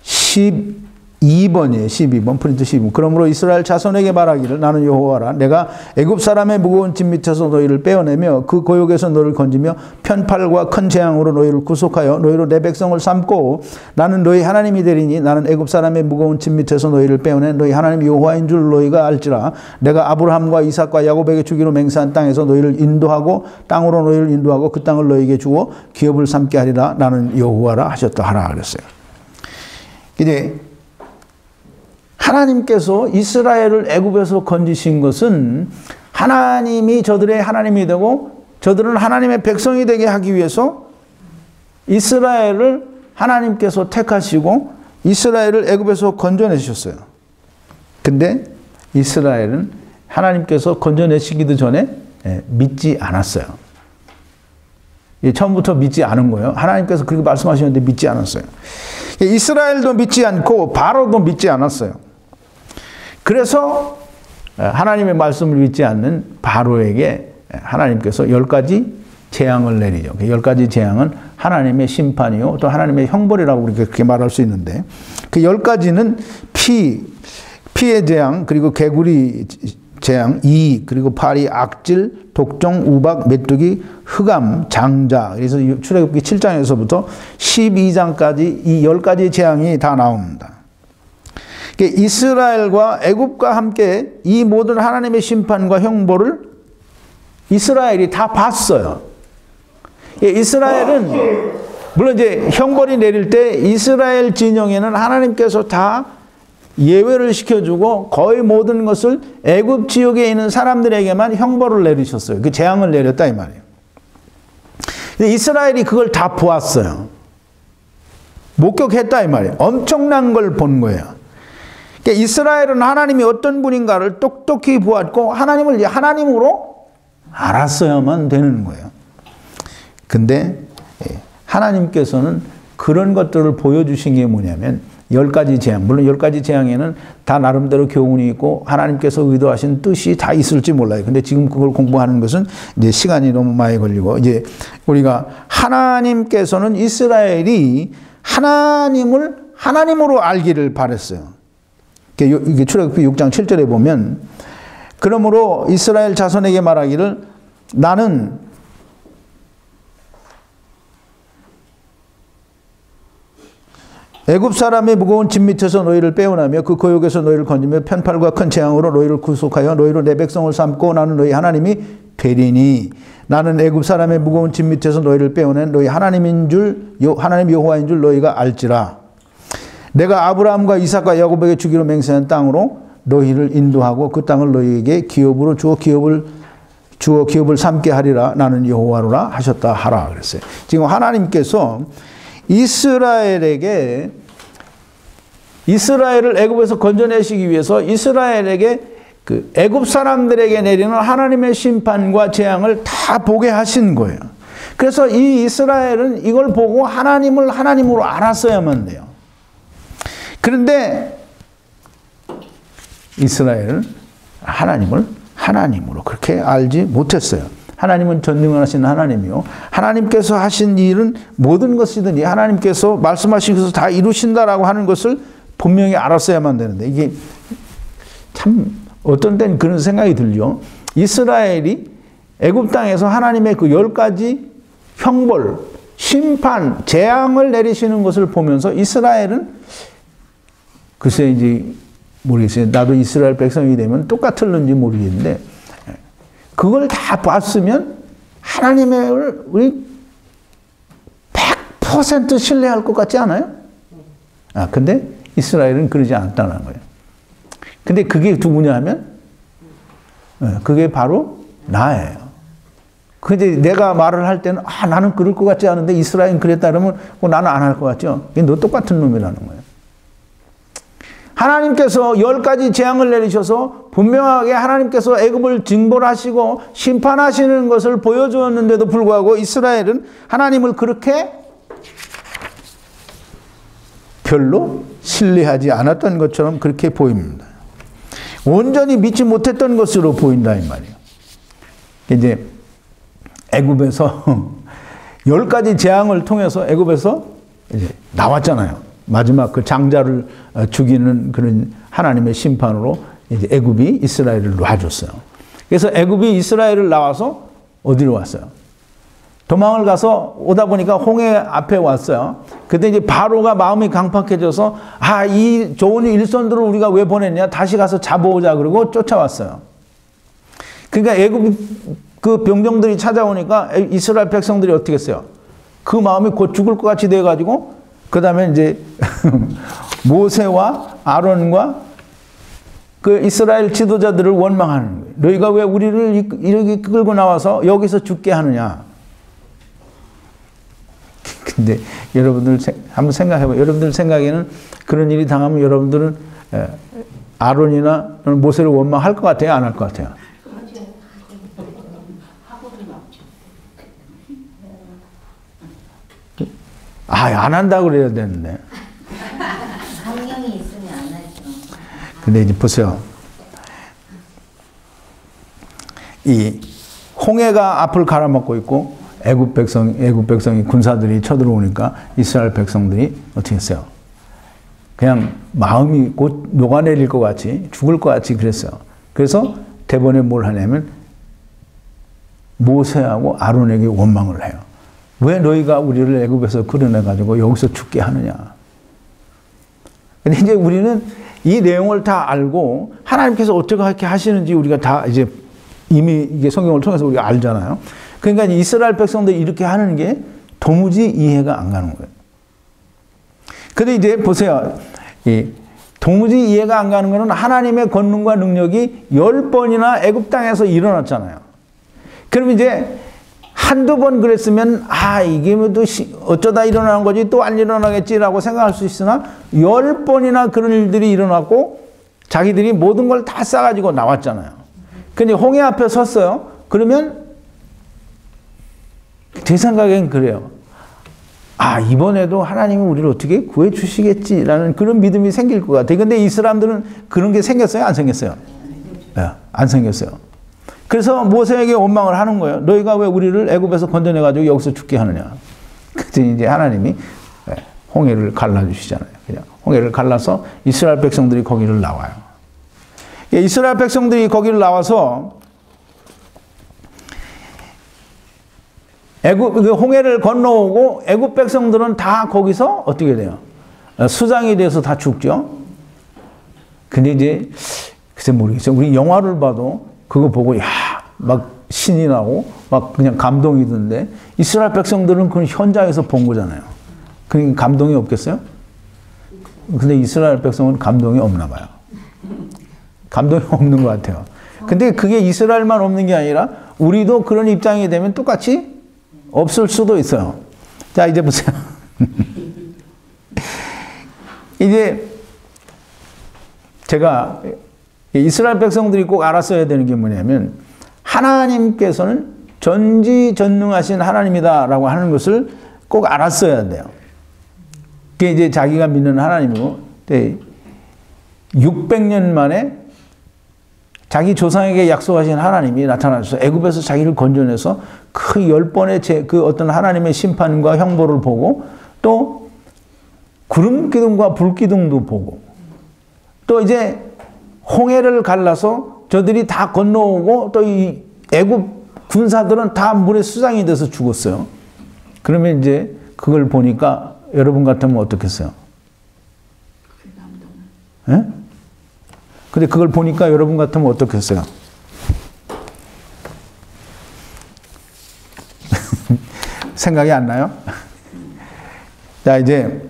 12번이에요. 12번. 프린트 12번. 그러므로 이스라엘 자손에게 말하기를 나는 여호와라. 내가 애굽 사람의 무거운 짐 밑에서 너희를 빼어내며 그 고역에서 너를 건지며 편팔과 큰 재앙으로 너희를 구속하여 너희로 내 백성을 삼고 나는 너희 하나님이 되리니 나는 애굽 사람의 무거운 짐 밑에서 너희를 빼어낸 너희 하나님 여호와인 줄 너희가 알지라. 내가 아브라함과 이삭과 야곱에게 주기로 맹세한 땅에서 너희를 인도하고 땅으로 너희를 인도하고 그 땅을 너희에게 주어 기업을 삼게 하리라. 나는 여호와라 하셨다 하라 그랬어요. 이제 하나님께서 이스라엘을 애굽에서 건지신 것은 하나님이 저들의 하나님이 되고 저들은 하나님의 백성이 되게 하기 위해서 이스라엘을 하나님께서 택하시고 이스라엘을 애굽에서 건져내셨어요. 근데 이스라엘은 하나님께서 건져내시기도 전에 믿지 않았어요. 처음부터 믿지 않은 거예요. 하나님께서 그렇게 말씀하셨는데 믿지 않았어요. 이스라엘도 믿지 않고 바로도 믿지 않았어요. 그래서 하나님의 말씀을 믿지 않는 바로에게 하나님께서 10가지 재앙을 내리죠. 10가지 재앙은 하나님의 심판이요 또 하나님의 형벌이라고 그렇게 말할 수 있는데, 그 10가지는 피의 재앙, 그리고 개구리 재앙, 이, 그리고 파리, 악질, 독종, 우박, 메뚜기, 흑암, 장자. 그래서 출애굽기 7장에서부터 12장까지 이 10가지 재앙이 다 나옵니다. 이스라엘과 애굽과 함께 이 모든 하나님의 심판과 형벌을 이스라엘이 다 봤어요. 이스라엘은 물론 이제 형벌이 내릴 때 이스라엘 진영에는 하나님께서 다 예외를 시켜주고 거의 모든 것을 애굽 지역에 있는 사람들에게만 형벌을 내리셨어요. 그 재앙을 내렸다 이 말이에요. 이스라엘이 그걸 다 보았어요. 목격했다 이 말이에요. 엄청난 걸 본 거예요. 이스라엘은 하나님이 어떤 분인가를 똑똑히 보았고 하나님을 하나님으로 알았어야만 되는 거예요. 근데 하나님께서는 그런 것들을 보여주신 게 뭐냐면 10가지 재앙, 물론 10가지 재앙에는 다 나름대로 교훈이 있고 하나님께서 의도하신 뜻이 다 있을지 몰라요. 근데 지금 그걸 공부하는 것은 이제 시간이 너무 많이 걸리고, 이제 우리가 하나님께서는 이스라엘이 하나님을 하나님으로 알기를 바랬어요. 이게 출애굽기 6장 7절에 보면, 그러므로 이스라엘 자손에게 말하기를 나는 애굽 사람의 무거운 짐 밑에서 너희를 빼어나며 그 고역에서 너희를 건지며 편팔과 큰 재앙으로 너희를 구속하여 너희로 내 백성을 삼고 나는 너희 하나님이 되리니 나는 애굽 사람의 무거운 짐 밑에서 너희를 빼어낸 너희 하나님인 줄 하나님 여호와인 줄 너희가 알지라. 내가 아브라함과 이삭과 야곱에게 주기로 맹세한 땅으로 너희를 인도하고 그 땅을 너희에게 기업으로 주어 기업을 삼게 하리라. 나는 여호와로라 하셨다 하라 그랬어요. 지금 하나님께서 이스라엘을 애굽에서 건져내시기 위해서 이스라엘에게 그 애굽 사람들에게 내리는 하나님의 심판과 재앙을 다 보게 하신 거예요. 그래서 이 이스라엘은 이걸 보고 하나님을 하나님으로 알았어야만 돼요. 그런데 이스라엘은 하나님을 하나님으로 그렇게 알지 못했어요. 하나님은 전능하신 하나님이요. 하나님께서 하신 일은 모든 것이든지 하나님께서 말씀하신 것을 다 이루신다라고 하는 것을 분명히 알았어야만 되는데, 이게 참 어떤 때는 그런 생각이 들죠. 이스라엘이 애굽 땅에서 하나님의 그 10가지 형벌, 심판, 재앙을 내리시는 것을 보면서 이스라엘은 글쎄 이제 모르겠어요. 나도 이스라엘 백성이 되면 똑같을는지 모르겠는데 그걸 다 봤으면 하나님을 우리 100% 신뢰할 것 같지 않아요? 근데 이스라엘은 그러지 않았다는 거예요. 근데 그게 누구냐 하면 그게 바로 나예요. 근데 내가 말을 할 때는 나는 그럴 것 같지 않은데 이스라엘은 그랬다 그러면 나는 안 할 것 같죠? 너 똑같은 놈이라는 거예요. 하나님께서 10가지 재앙을 내리셔서 분명하게 하나님께서 애굽을 징벌하시고 심판하시는 것을 보여주었는데도 불구하고 이스라엘은 하나님을 그렇게 별로 신뢰하지 않았던 것처럼 그렇게 보입니다. 온전히 믿지 못했던 것으로 보인다 이 말이에요. 이제 애굽에서 10가지 재앙을 통해서 애굽에서 이제 나왔잖아요. 마지막 그 장자를 죽이는 그런 하나님의 심판으로 이제 애굽이 이스라엘을 놔줬어요. 그래서 애굽이 이스라엘을 나와서 어디로 왔어요? 도망을 가서 오다 보니까 홍해 앞에 왔어요. 그때 이제 바로가 마음이 강팍해져서 이 좋은 일선들을 우리가 왜 보냈냐? 다시 가서 잡아오자 그러고 쫓아왔어요. 그러니까 애굽 그 병정들이 찾아오니까 이스라엘 백성들이 어떻게 했어요? 그 마음이 곧 죽을 것 같이 돼가지고 그 다음에 이제 모세와 아론과 그 이스라엘 지도자들을 원망하는 거예요. 너희가 왜 우리를 이렇게 끌고 나와서 여기서 죽게 하느냐? 근데 여러분들 한번 생각해봐요. 여러분들 생각에는 그런 일이 당하면 여러분들은 아론이나 모세를 원망할 것 같아요? 안 할 것 같아요? 안 한다고 그래야 되는데. 성령이 있으면 안 하죠. 근데 이제 보세요. 이 홍해가 앞을 가로막고 있고 애굽 백성이 군사들이 쳐들어오니까 이스라엘 백성들이 어떻게 했어요? 그냥 마음이 곧 녹아내릴 것 같이 죽을 것 같이 그랬어요. 그래서 대번에 뭘 하냐면 모세하고 아론에게 원망을 해요. 왜 너희가 우리를 애굽에서 끌어내가지고 여기서 죽게 하느냐? 근데 이제 우리는 이 내용을 다 알고 하나님께서 어떻게 하시는지 우리가 다 이제 이미 이게 성경을 통해서 우리가 알잖아요. 그러니까 이스라엘 백성들이 이렇게 하는 게 도무지 이해가 안 가는 거예요. 근데 이제 보세요. 도무지 이해가 안 가는 거는 하나님의 권능과 능력이 10번이나 애굽 땅에서 일어났잖아요. 그럼 이제 한두 번 그랬으면 이게 또 어쩌다 일어나는 거지 또 안 일어나겠지라고 생각할 수 있으나 10번이나 그런 일들이 일어났고 자기들이 모든 걸 다 싸가지고 나왔잖아요. 근데 홍해 앞에 섰어요. 그러면 제 생각엔 그래요. 이번에도 하나님이 우리를 어떻게 구해 주시겠지라는 그런 믿음이 생길 것 같아요. 근데 이 사람들은 그런 게 생겼어요? 안 생겼어요? 안 생겼어요. 그래서 모세에게 원망을 하는 거예요. 너희가 왜 우리를 애굽에서 건져내가지고 여기서 죽게 하느냐. 그때 이제 하나님이 홍해를 갈라주시잖아요. 그냥 홍해를 갈라서 이스라엘 백성들이 거기를 나와요. 이스라엘 백성들이 거기를 나와서 홍해를 건너오고 애굽 백성들은 다 거기서 어떻게 돼요? 수장이 돼서 다 죽죠. 근데 이제 글쎄 모르겠어요. 우리 영화를 봐도 그거 보고 막 신이 나고 막 그냥 감동이 드는데 이스라엘 백성들은 그건 현장에서 본 거잖아요. 그러니까 감동이 없겠어요? 근데 이스라엘 백성은 감동이 없나 봐요. 감동이 없는 것 같아요. 근데 그게 이스라엘만 없는 게 아니라 우리도 그런 입장이 되면 똑같이 없을 수도 있어요. 자, 이제 보세요. 이제 제가 이스라엘 백성들이 꼭 알았어야 되는 게 뭐냐면 하나님께서는 전지전능하신 하나님이다라고 하는 것을 꼭 알았어야 돼요. 그게 이제 자기가 믿는 하나님이고 600년 만에 자기 조상에게 약속하신 하나님이 나타나셔서 애굽에서 자기를 건져내서 그 10번의 그 어떤 하나님의 심판과 형벌을 보고 또 구름 기둥과 불 기둥도 보고 또 이제 홍해를 갈라서 저들이 다 건너오고 또 이 애굽 군사들은 다 물에 수장이 돼서 죽었어요. 그러면 이제 그걸 보니까 여러분 같으면 어떻겠어요? 예? 근데 그걸 보니까 여러분 같으면 어떻겠어요? 생각이 안 나요? 자, 이제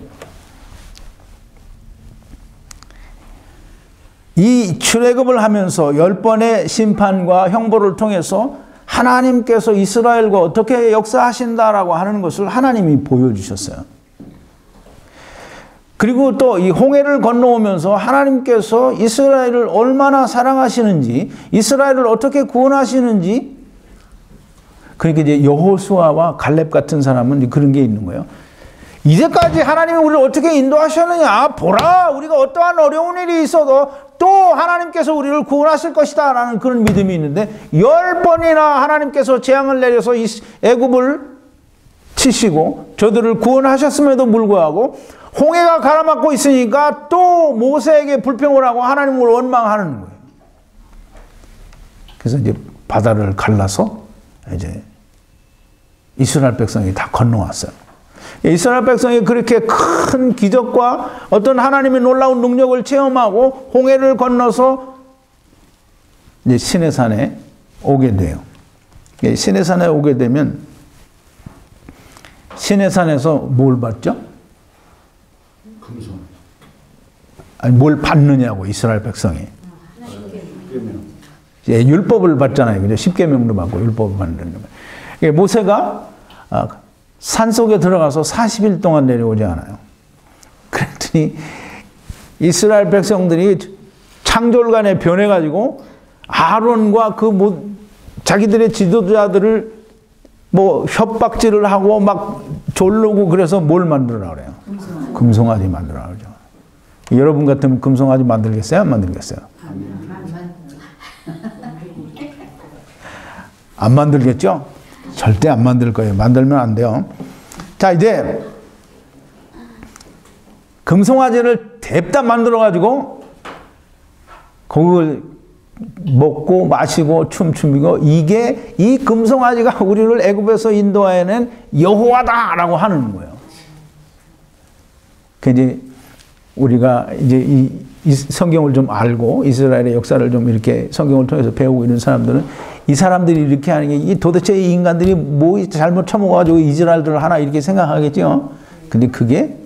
이 출애굽을 하면서 10번의 심판과 형벌을 통해서 하나님께서 이스라엘과 어떻게 역사하신다라고 하는 것을 하나님이 보여주셨어요. 그리고 또 이 홍해를 건너오면서 하나님께서 이스라엘을 얼마나 사랑하시는지, 이스라엘을 어떻게 구원하시는지, 그러니까 이제 여호수아와 갈렙 같은 사람은 그런 게 있는 거예요. 이제까지 하나님이 우리를 어떻게 인도하셨느냐, 보라, 우리가 어떠한 어려운 일이 있어도 또 하나님께서 우리를 구원하실 것이다 라는 그런 믿음이 있는데, 10번이나 하나님께서 재앙을 내려서 애굽을 치시고 저들을 구원하셨음에도 불구하고 홍해가 가라앉고 있으니까 또 모세에게 불평을 하고 하나님을 원망하는 거예요. 그래서 이제 바다를 갈라서 이제 이스라엘 백성이 다 건너왔어요. 이스라엘 백성이 그렇게 큰 기적과 어떤 하나님의 놀라운 능력을 체험하고 홍해를 건너서 이제 시내산에 오게 돼요. 시내산에 오게 되면 시내산에서 뭘 받죠? 금손. 아니, 뭘 받느냐고, 이스라엘 백성이. 율법을 받잖아요. 그죠? 십계명도 받고 율법을 받는 거예요. 모세가 산 속에 들어가서 40일 동안 내려오지 않아요. 그랬더니 이스라엘 백성들이 창졸간에 변해가지고 아론과 자기들의 지도자들을 협박질을 하고 막 졸르고 그래서 뭘 만들어라 그래요? 금송아지 만들어라 그러죠. 여러분 같으면 금송아지 만들겠어요? 안 만들겠어요? 안 만들겠죠? 절대 안 만들 거예요. 만들면 안 돼요. 자, 이제 금송아지를 냅다 만들어가지고 그걸 먹고 마시고 춤추고, 이게 이 금송아지가 우리를 애굽에서 인도하여낸 여호와다라고 하는 거예요. 그 이제 우리가 이제 이 성경을 좀 알고 이스라엘의 역사를 좀 이렇게 성경을 통해서 배우고 있는 사람들은 이 사람들이 이렇게 하는 게 도대체 이 인간들이 뭐 잘못 처먹어가지고 이스라엘들을 하나 이렇게 생각하겠죠. 근데 그게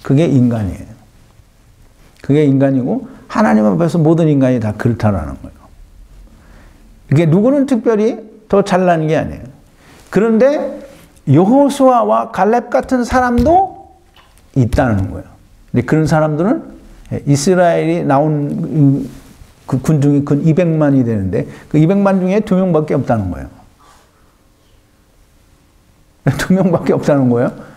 인간이에요. 그게 인간이고 하나님 앞에서 모든 인간이 다 그렇다라는 거예요. 이게 누구는 특별히 더 잘난 게 아니에요. 그런데 여호수아와 갈렙 같은 사람도 있다는 거예요. 근데 그런 사람들은 이스라엘이 나온 그 군중이 근 200만이 되는데 그 200만 중에 2명밖에 없다는 거예요. 2명밖에 없다는 거예요.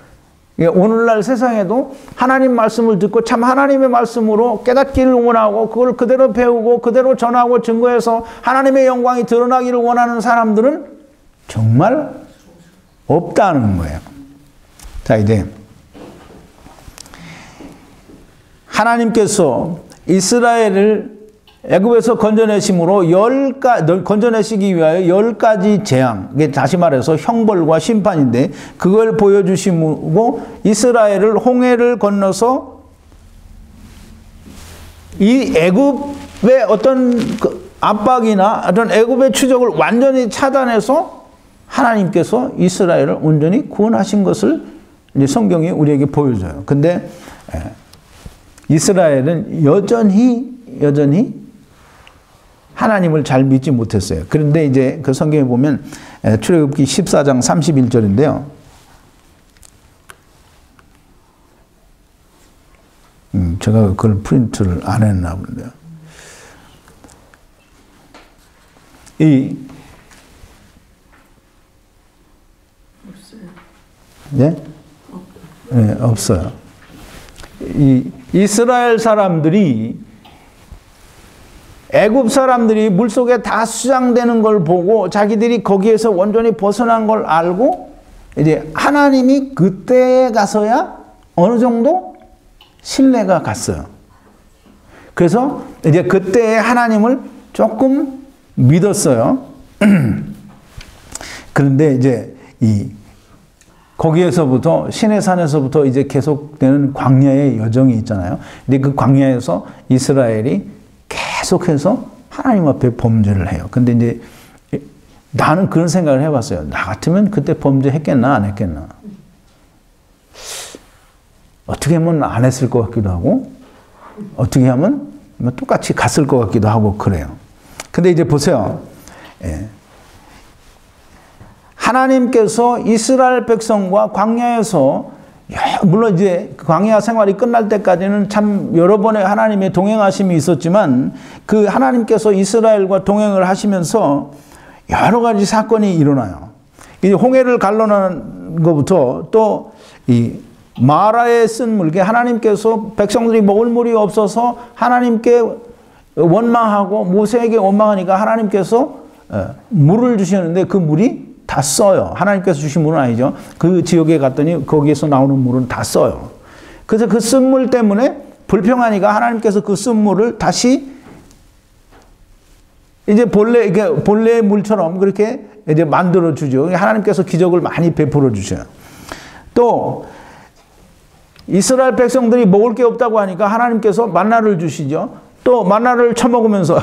오늘날 세상에도 하나님 말씀을 듣고 참 하나님의 말씀으로 깨닫기를 원하고 그걸 그대로 배우고 그대로 전하고 증거해서 하나님의 영광이 드러나기를 원하는 사람들은 정말 없다는 거예요. 자, 이제 하나님께서 이스라엘을 애굽에서 건져내시기 위하여 10가지 재앙, 이게 다시 말해서 형벌과 심판인데 그걸 보여주시고 이스라엘을 홍해를 건너서 이 애굽의 어떤 압박이나 어떤 애굽의 추적을 완전히 차단해서 하나님께서 이스라엘을 온전히 구원하신 것을 이제 성경이 우리에게 보여줘요. 근데 이스라엘은 여전히 하나님을 잘 믿지 못했어요. 그런데 이제 그 성경에 보면 출애굽기 14장 31절인데요. 제가 그걸 프린트를 안 했나 본데요. 네? 네, 없어요. 이스라엘 사람들이 애굽 사람들이 물속에 다 수장되는 걸 보고 자기들이 거기에서 완전히 벗어난 걸 알고 이제 하나님이 그때에 가서야 어느 정도 신뢰가 갔어요. 그래서 이제 그때 하나님을 조금 믿었어요. 그런데 이제 거기에서부터 시내산에서부터 이제 계속되는 광야의 여정이 있잖아요. 근데 그 광야에서 이스라엘이 계속해서 하나님 앞에 범죄를 해요. 근데 이제 나는 그런 생각을 해봤어요. 나 같으면 그때 범죄했겠나 안 했겠나. 어떻게 하면 안 했을 것 같기도 하고 어떻게 하면 똑같이 갔을 것 같기도 하고 그래요. 근데 이제 보세요. 예. 하나님께서 이스라엘 백성과 광야에서 물론 이제 광야 생활이 끝날 때까지는 참 여러 번의 하나님의 동행하심이 있었지만 그 하나님께서 이스라엘과 동행을 하시면서 여러 가지 사건이 일어나요. 이제 홍해를 갈라놓은 것부터 또 이 마라에 쓴 물개 하나님께서 백성들이 먹을 물이 없어서 하나님께 원망하고 모세에게 원망하니까 하나님께서 물을 주시는데 그 물이 다 써요. 하나님께서 주신 물은 아니죠. 그 지역에 갔더니 거기에서 나오는 물은 다 써요. 그래서 그 쓴 물 때문에 불평하니까 하나님께서 그 쓴 물을 다시 이제 본래의 물처럼 그렇게 이제 만들어 주죠. 하나님께서 기적을 많이 베풀어 주셔요. 또 이스라엘 백성들이 먹을 게 없다고 하니까 하나님께서 만나를 주시죠. 또 만나를 처먹으면서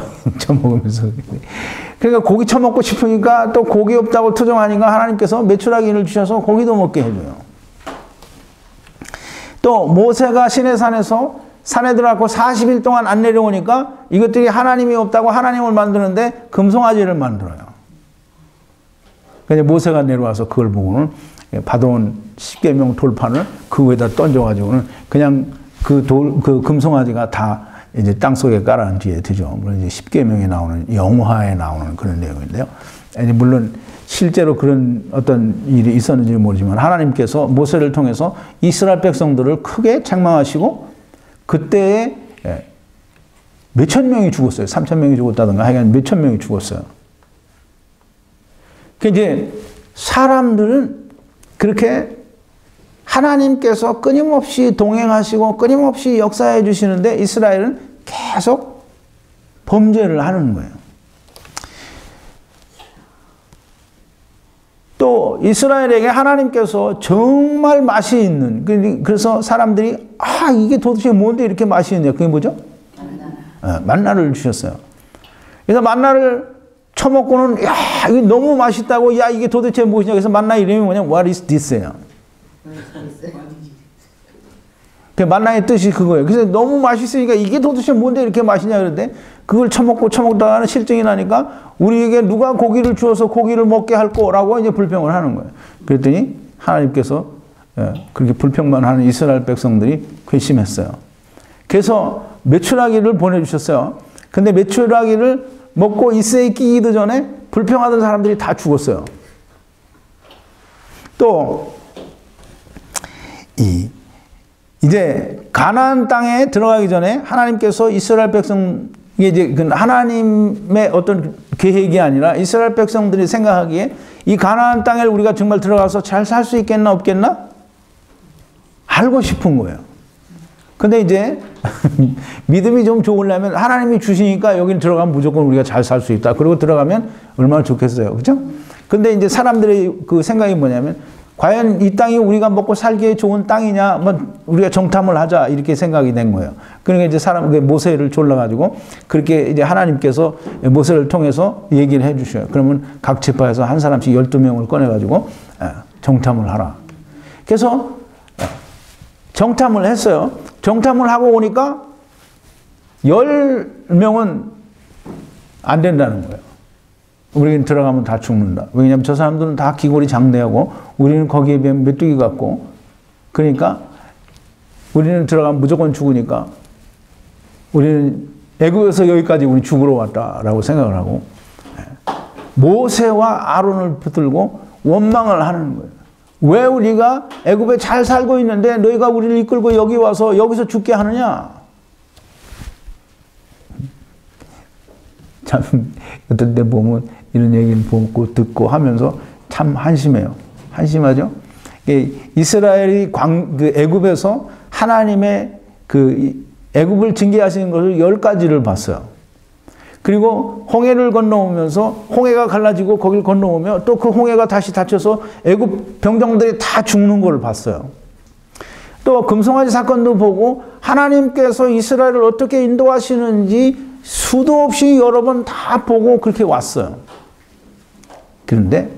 그러니까 고기 처먹고 싶으니까 또 고기 없다고 투정하니까 하나님께서 메추라기를 주셔서 고기도 먹게 해줘요. 또 모세가 시내산에서 산에 들어가고 40일 동안 안 내려오니까 이것들이 하나님이 없다고 하나님을 만드는데 금송아지를 만들어요. 그래서 모세가 내려와서 그걸 보고는 받아온 십계명 돌판을 그 위에다 던져가지고는 그냥 그 금송아지가 다 이제 땅 속에 깔아앉은 뒤에 되죠. 물론 이제 십계명에 나오는 영화에 나오는 그런 내용인데요. 물론 실제로 그런 어떤 일이 있었는지 모르지만 하나님께서 모세를 통해서 이스라엘 백성들을 크게 책망하시고 그때에 몇천 명이 죽었어요. 3천 명이 죽었다든가 하여간 몇천 명이 죽었어요. 그 이제 사람들은 그렇게 하나님께서 끊임없이 동행하시고 끊임없이 역사해 주시는데 이스라엘은 계속 범죄를 하는 거예요. 또 이스라엘에게 하나님께서 정말 맛이 있는 그래서 사람들이 이게 도대체 뭔데 이렇게 맛이 있냐 그게 뭐죠? 만나를 주셨어요. 그래서 만나를 처먹고는 야 이게 너무 맛있다고 야 이게 도대체 무엇이냐 그래서 만나 이름이 뭐냐면 What is this예요. 그 만나의 뜻이 그거예요. 그래서 너무 맛있으니까 이게 도대체 뭔데 이렇게 맛있냐 그러는데 그걸 처먹다가는 실증이 나니까 우리에게 누가 고기를 주어서 고기를 먹게 할 거라고 이제 불평을 하는 거예요. 그랬더니 하나님께서 그렇게 불평만 하는 이스라엘 백성들이 괘씸했어요. 그래서 메추라기를 보내주셨어요. 근데 메추라기를 먹고 이새에 끼기도 전에 불평하던 사람들이 다 죽었어요. 또 이제 가나안 땅에 들어가기 전에 하나님께서 이스라엘 백성 이제 하나님의 어떤 계획이 아니라 이스라엘 백성들이 생각하기에 이 가나안 땅에 우리가 정말 들어가서 잘 살 수 있겠나 없겠나 알고 싶은 거예요. 근데 이제 믿음이 좀 좋으려면 하나님이 주시니까 여기 들어가면 무조건 우리가 잘 살 수 있다. 그리고 들어가면 얼마나 좋겠어요. 그죠? 근데 이제 사람들의 그 생각이 뭐냐면 과연 이 땅이 우리가 먹고 살기에 좋은 땅이냐, 우리가 정탐을 하자, 이렇게 생각이 된 거예요. 그러니까 이제 모세를 졸라가지고, 그렇게 이제 하나님께서 모세를 통해서 얘기를 해 주셔요. 그러면 각 지파에서 한 사람씩 12명을 꺼내가지고, 정탐을 하라. 그래서, 정탐을 했어요. 정탐을 하고 오니까, 10명은 안 된다는 거예요. 우리는 들어가면 다 죽는다. 왜냐하면 저 사람들은 다 기골이 장대하고 우리는 거기에 비하면 메뚜기 같고 그러니까 우리는 들어가면 무조건 죽으니까 우리는 애굽에서 여기까지 우리 죽으러 왔다라고 생각을 하고 모세와 아론을 붙들고 원망을 하는 거예요. 왜 우리가 애굽에 잘 살고 있는데 너희가 우리를 이끌고 여기 와서 여기서 죽게 하느냐? 참 어떤 때 보면 이런 얘기를 보고 듣고 하면서 참 한심해요. 한심하죠? 이스라엘이 그 애굽에서 하나님의 그 애굽을 징계하시는 것을 10가지를 봤어요. 그리고 홍해를 건너오면서 홍해가 갈라지고 거길 건너오며 또 그 홍해가 다시 닫혀서 애굽 병정들이 다 죽는 걸 봤어요. 또 금송아지 사건도 보고 하나님께서 이스라엘을 어떻게 인도하시는지 수도 없이 여러 번 다 보고 그렇게 왔어요. 그런데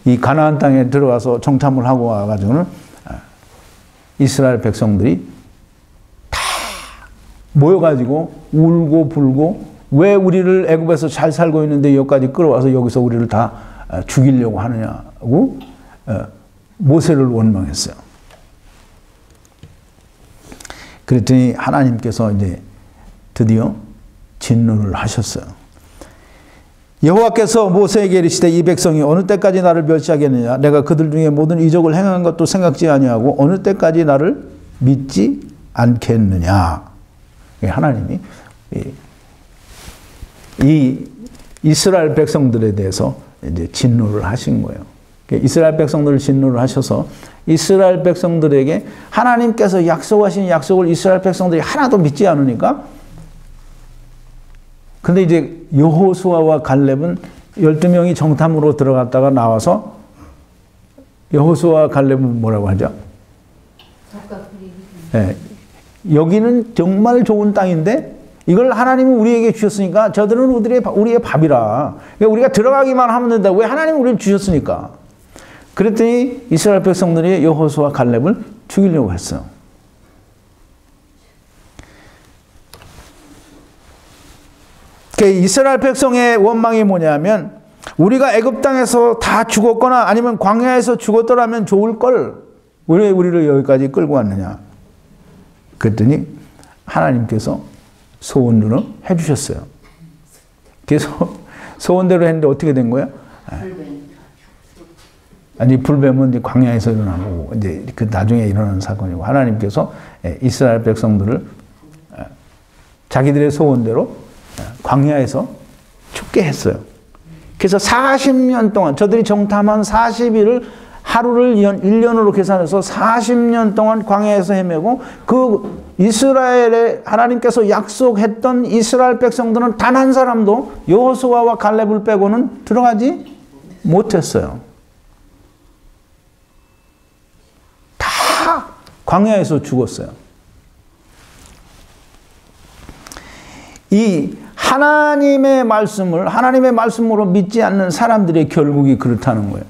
이 가나안 땅에 들어가서 정탐을 하고 와가지고는 이스라엘 백성들이 다 모여가지고 울고 불고 왜 우리를 애굽에서 잘 살고 있는데 여기까지 끌어와서 여기서 우리를 다 죽이려고 하느냐고 모세를 원망했어요. 그랬더니 하나님께서 이제 드디어 진노를 하셨어요. 여호와께서 모세에게 이르시되 이 백성이 어느 때까지 나를 멸시하겠느냐? 내가 그들 중에 모든 이적을 행한 것도 생각지 아니하고 어느 때까지 나를 믿지 않겠느냐? 하나님이 이 이스라엘 백성들에 대해서 이제 진노를 하신 거예요. 이스라엘 백성들을 진노를 하셔서 이스라엘 백성들에게 하나님께서 약속하신 약속을 이스라엘 백성들이 하나도 믿지 않으니까, 근데 이제 여호수아와 갈렙은 12명이 정탐으로 들어갔다가 나와서 여호수아와 갈렙은 뭐라고 하죠? 네, 여기는 정말 좋은 땅인데 이걸 하나님이 우리에게 주셨으니까 저들은 우리의 밥이라. 그러니까 우리가 들어가기만 하면 된다. 왜 하나님이 우리를 주셨으니까. 그랬더니 이스라엘 백성들이 여호수아와 갈렙을 죽이려고 했어요. 이스라엘 백성의 원망이 뭐냐면 우리가 애굽 땅에서 다 죽었거나 아니면 광야에서 죽었더라면 좋을 걸 왜 우리를 여기까지 끌고 왔느냐. 그랬더니 하나님께서 소원으로 해주셨어요. 그래서 소원대로 했는데 어떻게 된 거야? 아니 불뱀은 이제 광야에서 일어나고 이제 그 나중에 일어나는 사건이고 하나님께서 이스라엘 백성들을 자기들의 소원대로 광야에서 죽게 했어요. 그래서 40년 동안 저들이 정탐한 40일을 하루를 1년으로 계산해서 40년 동안 광야에서 헤매고 그 이스라엘에 하나님께서 약속했던 이스라엘 백성들은 단 한 사람도 여호수아와 갈렙을 빼고는 들어가지 못했어요. 다 광야에서 죽었어요. 이 하나님의 말씀으로 믿지 않는 사람들의 결국이 그렇다는 거예요.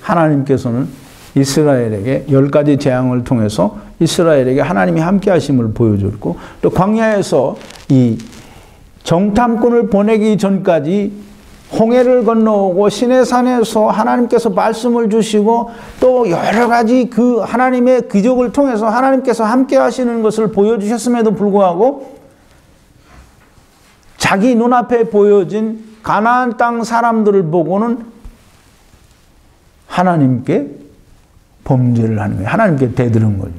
하나님께서는 이스라엘에게 10가지 재앙을 통해서 이스라엘에게 하나님이 함께 하심을 보여줬고 또 광야에서 이 정탐꾼을 보내기 전까지 홍해를 건너오고 시내산에서 하나님께서 말씀을 주시고 또 여러 가지 그 하나님의 기적을 통해서 하나님께서 함께 하시는 것을 보여주셨음에도 불구하고 자기 눈앞에 보여진 가나안 땅 사람들을 보고는 하나님께 범죄를 하는 거예요. 하나님께 대들은 거죠.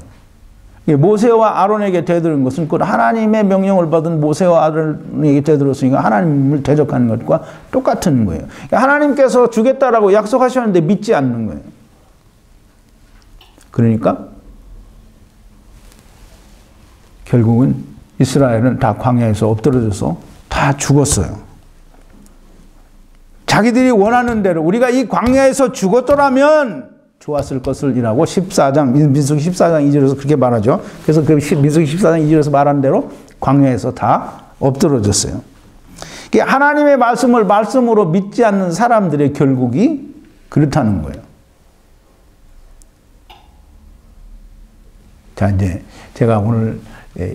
모세와 아론에게 대들은 것은 그 하나님의 명령을 받은 모세와 아론에게 대들었으니까 하나님을 대적하는 것과 똑같은 거예요. 하나님께서 주겠다라고 약속하셨는데 믿지 않는 거예요. 그러니까 결국은 이스라엘은 다 광야에서 엎드러져서 다 죽었어요. 자기들이 원하는 대로 우리가 이 광야에서 죽었더라면 좋았을 것을이라고 14장 민수기 14장 2절에서 그렇게 말하죠. 그래서 그 민수기 14장 2절에서 말한 대로 광야에서 다 엎드러졌어요. 하나님의 말씀을 말씀으로 믿지 않는 사람들의 결국이 그렇다는 거예요. 자, 이제 제가 오늘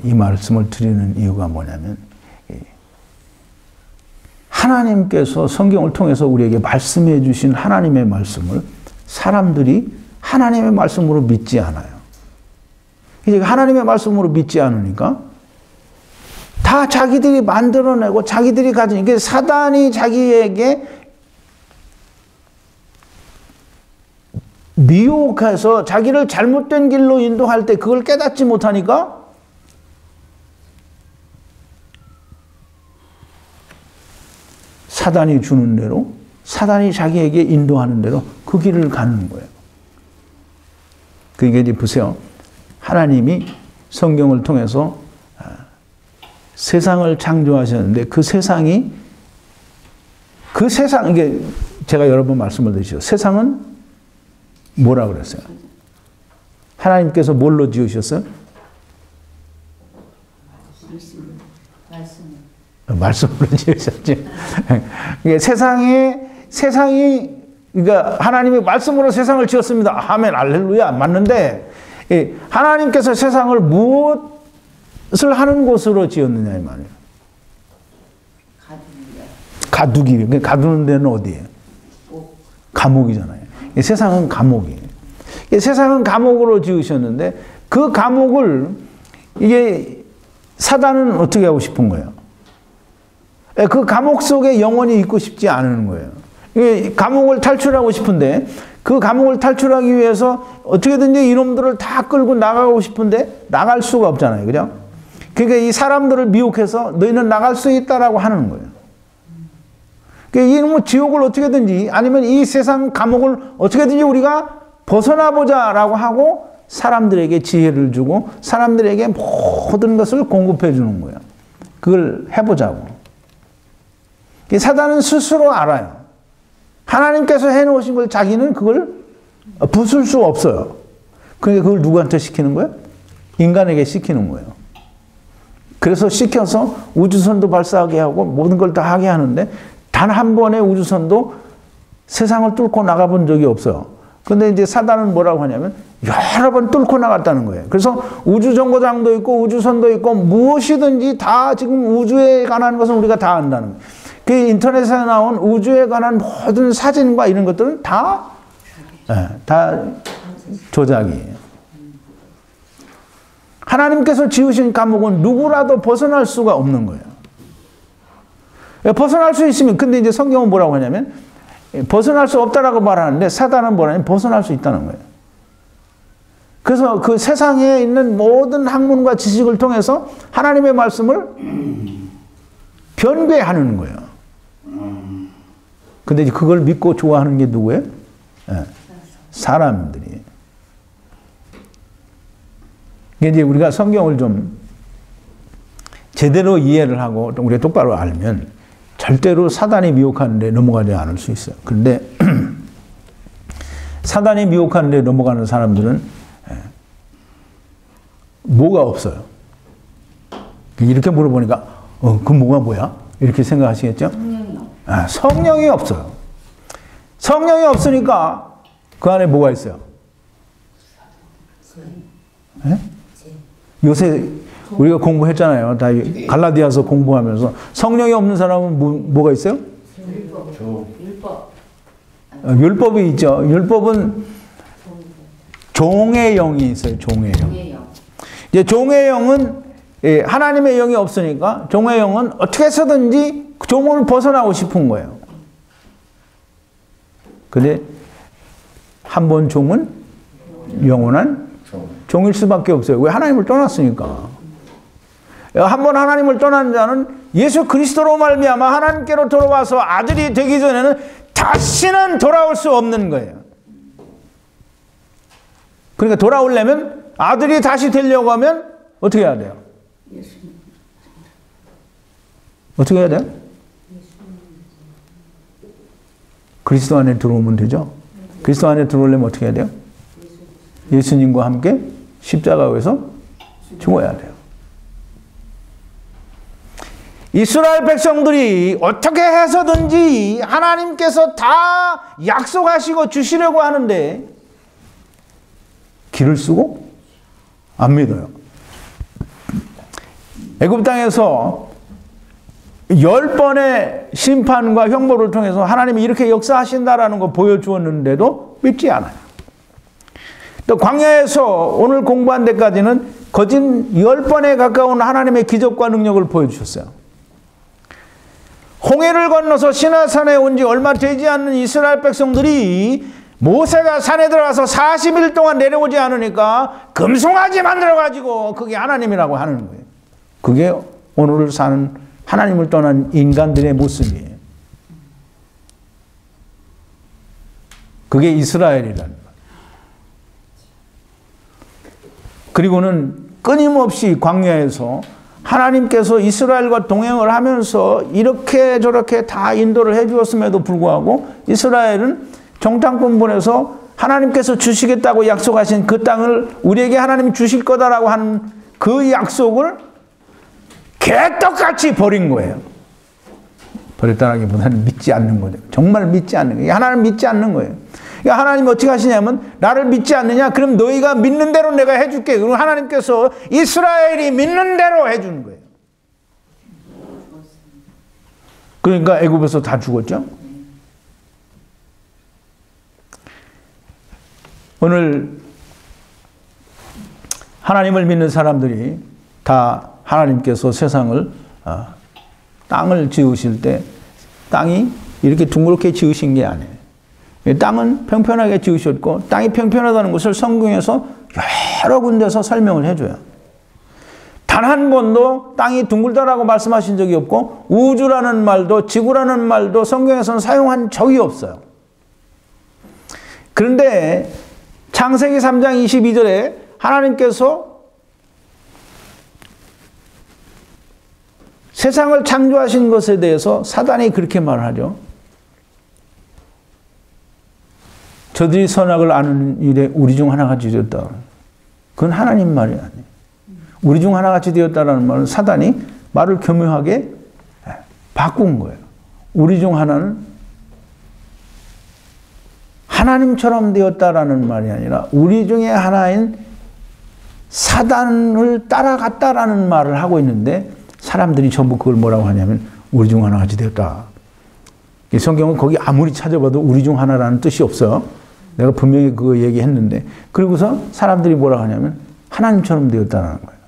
이 말씀을 드리는 이유가 뭐냐면 하나님께서 성경을 통해서 우리에게 말씀해 주신 하나님의 말씀을 사람들이 하나님의 말씀으로 믿지 않아요. 이제 하나님의 말씀으로 믿지 않으니까 다 자기들이 만들어내고 자기들이 가진 이게 사단이 자기에게 미혹해서 자기를 잘못된 길로 인도할 때 그걸 깨닫지 못하니까 사단이 주는 대로 사단이 자기에게 인도하는 대로 그 길을 가는 거예요. 그게 이제 보세요. 하나님이 성경을 통해서 세상을 창조하셨는데 이게 제가 여러 번 말씀을 드리죠. 세상은 뭐라 그랬어요? 하나님께서 뭘로 지으셨어요? 말씀으로 지으셨죠. 세상이 그러니까 하나님이 말씀으로 세상을 지었습니다. 아멘, 할렐루야. 맞는데 하나님께서 세상을 무엇을 하는 곳으로 지었느냐 이 말이에요. 가두기. 가두는 데는 어디예요? 감옥이잖아요. 세상은 감옥이에요. 세상은 감옥으로 지으셨는데 그 감옥을 이게 사단은 어떻게 하고 싶은 거예요? 그 감옥 속에 영원히 있고 싶지 않은 거예요. 감옥을 탈출하고 싶은데 그 감옥을 탈출하기 위해서 어떻게든지 이놈들을 다 끌고 나가고 싶은데 나갈 수가 없잖아요. 그죠? 그러니까 이 사람들을 미혹해서 너희는 나갈 수 있다라고 하는 거예요. 그러니까 이놈의 지옥을 어떻게든지 아니면 이 세상 감옥을 어떻게든지 우리가 벗어나보자라고 하고 사람들에게 지혜를 주고 사람들에게 모든 것을 공급해 주는 거예요. 그걸 해보자고. 사단은 스스로 알아요. 하나님께서 해놓으신 걸 자기는 그걸 부술 수 없어요. 그러니까 그걸 누구한테 시키는 거예요? 인간에게 시키는 거예요. 그래서 시켜서 우주선도 발사하게 하고 모든 걸 다 하게 하는데 단 한 번의 우주선도 세상을 뚫고 나가본 적이 없어요. 근데 이제 사단은 뭐라고 하냐면 여러 번 뚫고 나갔다는 거예요. 그래서 우주정거장도 있고 우주선도 있고 무엇이든지 다 지금 우주에 관한 것은 우리가 다 안다는 거예요. 그 인터넷에 나온 우주에 관한 모든 사진과 이런 것들은 다 조작이에요. 하나님께서 지으신 감옥은 누구라도 벗어날 수가 없는 거예요. 벗어날 수 있으면, 근데 이제 성경은 뭐라고 하냐면 벗어날 수 없다라고 말하는데 사단은 뭐냐면 벗어날 수 있다는 거예요. 그래서 그 세상에 있는 모든 학문과 지식을 통해서 하나님의 말씀을 변개하는 거예요. 근데 이제 그걸 믿고 좋아하는 게 누구예요? 사람들이에요. 이제 우리가 성경을 좀 제대로 이해를 하고 우리가 똑바로 알면 절대로 사단이 미혹하는 데 넘어가지 않을 수 있어요. 그런데 사단이 미혹하는 데 넘어가는 사람들은 뭐가 없어요. 이렇게 물어보니까 그 뭐가 뭐야? 이렇게 생각하시겠죠? 성령이 없어요. 성령이 없으니까 그 안에 뭐가 있어요? 네? 요새 우리가 공부했잖아요. 다 갈라디아서 공부하면서 성령이 없는 사람은 뭐가 있어요? 율법이 있죠. 율법은 종의 영이 있어요. 종의 영. 이제 종의 영은 하나님의 영이 없으니까 종의 영은 어떻게 해서든지 종을 벗어나고 싶은 거예요. 근데 한 번 종은 영원한 종일 수밖에 없어요. 왜? 하나님을 떠났으니까. 한 번 하나님을 떠난 자는 예수 그리스도로 말미암아 하나님께로 돌아와서 아들이 되기 전에는 다시는 돌아올 수 없는 거예요. 그러니까 돌아오려면 아들이 다시 되려고 하면 어떻게 해야 돼요? 어떻게 해야 돼요? 그리스도 안에 들어오면 되죠. 그리스도 안에 들어오려면 어떻게 해야 돼요? 예수님과 함께 십자가에서 죽어야 돼요. 이스라엘 백성들이 어떻게 해서든지 하나님께서 다 약속하시고 주시려고 하는데 길을 쓰고 안 믿어요. 애굽 땅에서 10번의 심판과 형벌을 통해서 하나님이 이렇게 역사하신다라는 거 보여주었는데도 믿지 않아요. 또 광야에서 오늘 공부한 데까지는 거짓 10번에 가까운 하나님의 기적과 능력을 보여주셨어요. 홍해를 건너서 시내산에 온 지 얼마 되지 않는 이스라엘 백성들이 모세가 산에 들어가서 40일 동안 내려오지 않으니까 금송아지 만들어가지고 그게 하나님이라고 하는 거예요. 그게 오늘 사는 하나님을 떠난 인간들의 모습이에요. 그게 이스라엘이라는 거예요. 그리고는 끊임없이 광야에서 하나님께서 이스라엘과 동행을 하면서 이렇게 저렇게 다 인도를 해 주었음에도 불구하고 이스라엘은 정탐꾼분에서 하나님께서 주시겠다고 약속하신 그 땅을 우리에게 하나님이 주실 거다라고 하는 그 약속을 개떡같이 버린 거예요. 버렸다라기보다는 믿지 않는 거죠. 정말 믿지 않는 거예요. 하나님 믿지 않는 거예요. 그러니까 하나님이 어떻게 하시냐면 나를 믿지 않느냐? 그럼 너희가 믿는 대로 내가 해줄게. 그리고 하나님께서 이스라엘이 믿는 대로 해주는 거예요. 그러니까 애굽에서 다 죽었죠. 오늘 하나님을 믿는 사람들이 다 하나님께서 세상을 땅을 지으실 때 땅이 이렇게 둥그렇게 지으신 게 아니에요. 땅은 평평하게 지으셨고 땅이 평평하다는 것을 성경에서 여러 군데서 설명을 해줘요. 단 한 번도 땅이 둥글다라고 말씀하신 적이 없고 우주라는 말도 지구라는 말도 성경에서는 사용한 적이 없어요. 그런데 창세기 3장 22절에 하나님께서 세상을 창조하신 것에 대해서 사단이 그렇게 말하죠. 저들이 선악을 아는 일에 우리 중 하나같이 되었다. 그건 하나님 말이 아니에요. 우리 중 하나같이 되었다라는 말은 사단이 말을 교묘하게 바꾼 거예요. 우리 중 하나는 하나님처럼 되었다라는 말이 아니라 우리 중에 하나인 사단을 따라갔다라는 말을 하고 있는데 사람들이 전부 그걸 뭐라고 하냐면 우리 중 하나같이 되었다. 이 성경은 거기 아무리 찾아봐도 우리 중 하나라는 뜻이 없어요. 내가 분명히 그거 얘기했는데 그리고서 사람들이 뭐라고 하냐면 하나님처럼 되었다는 거예요.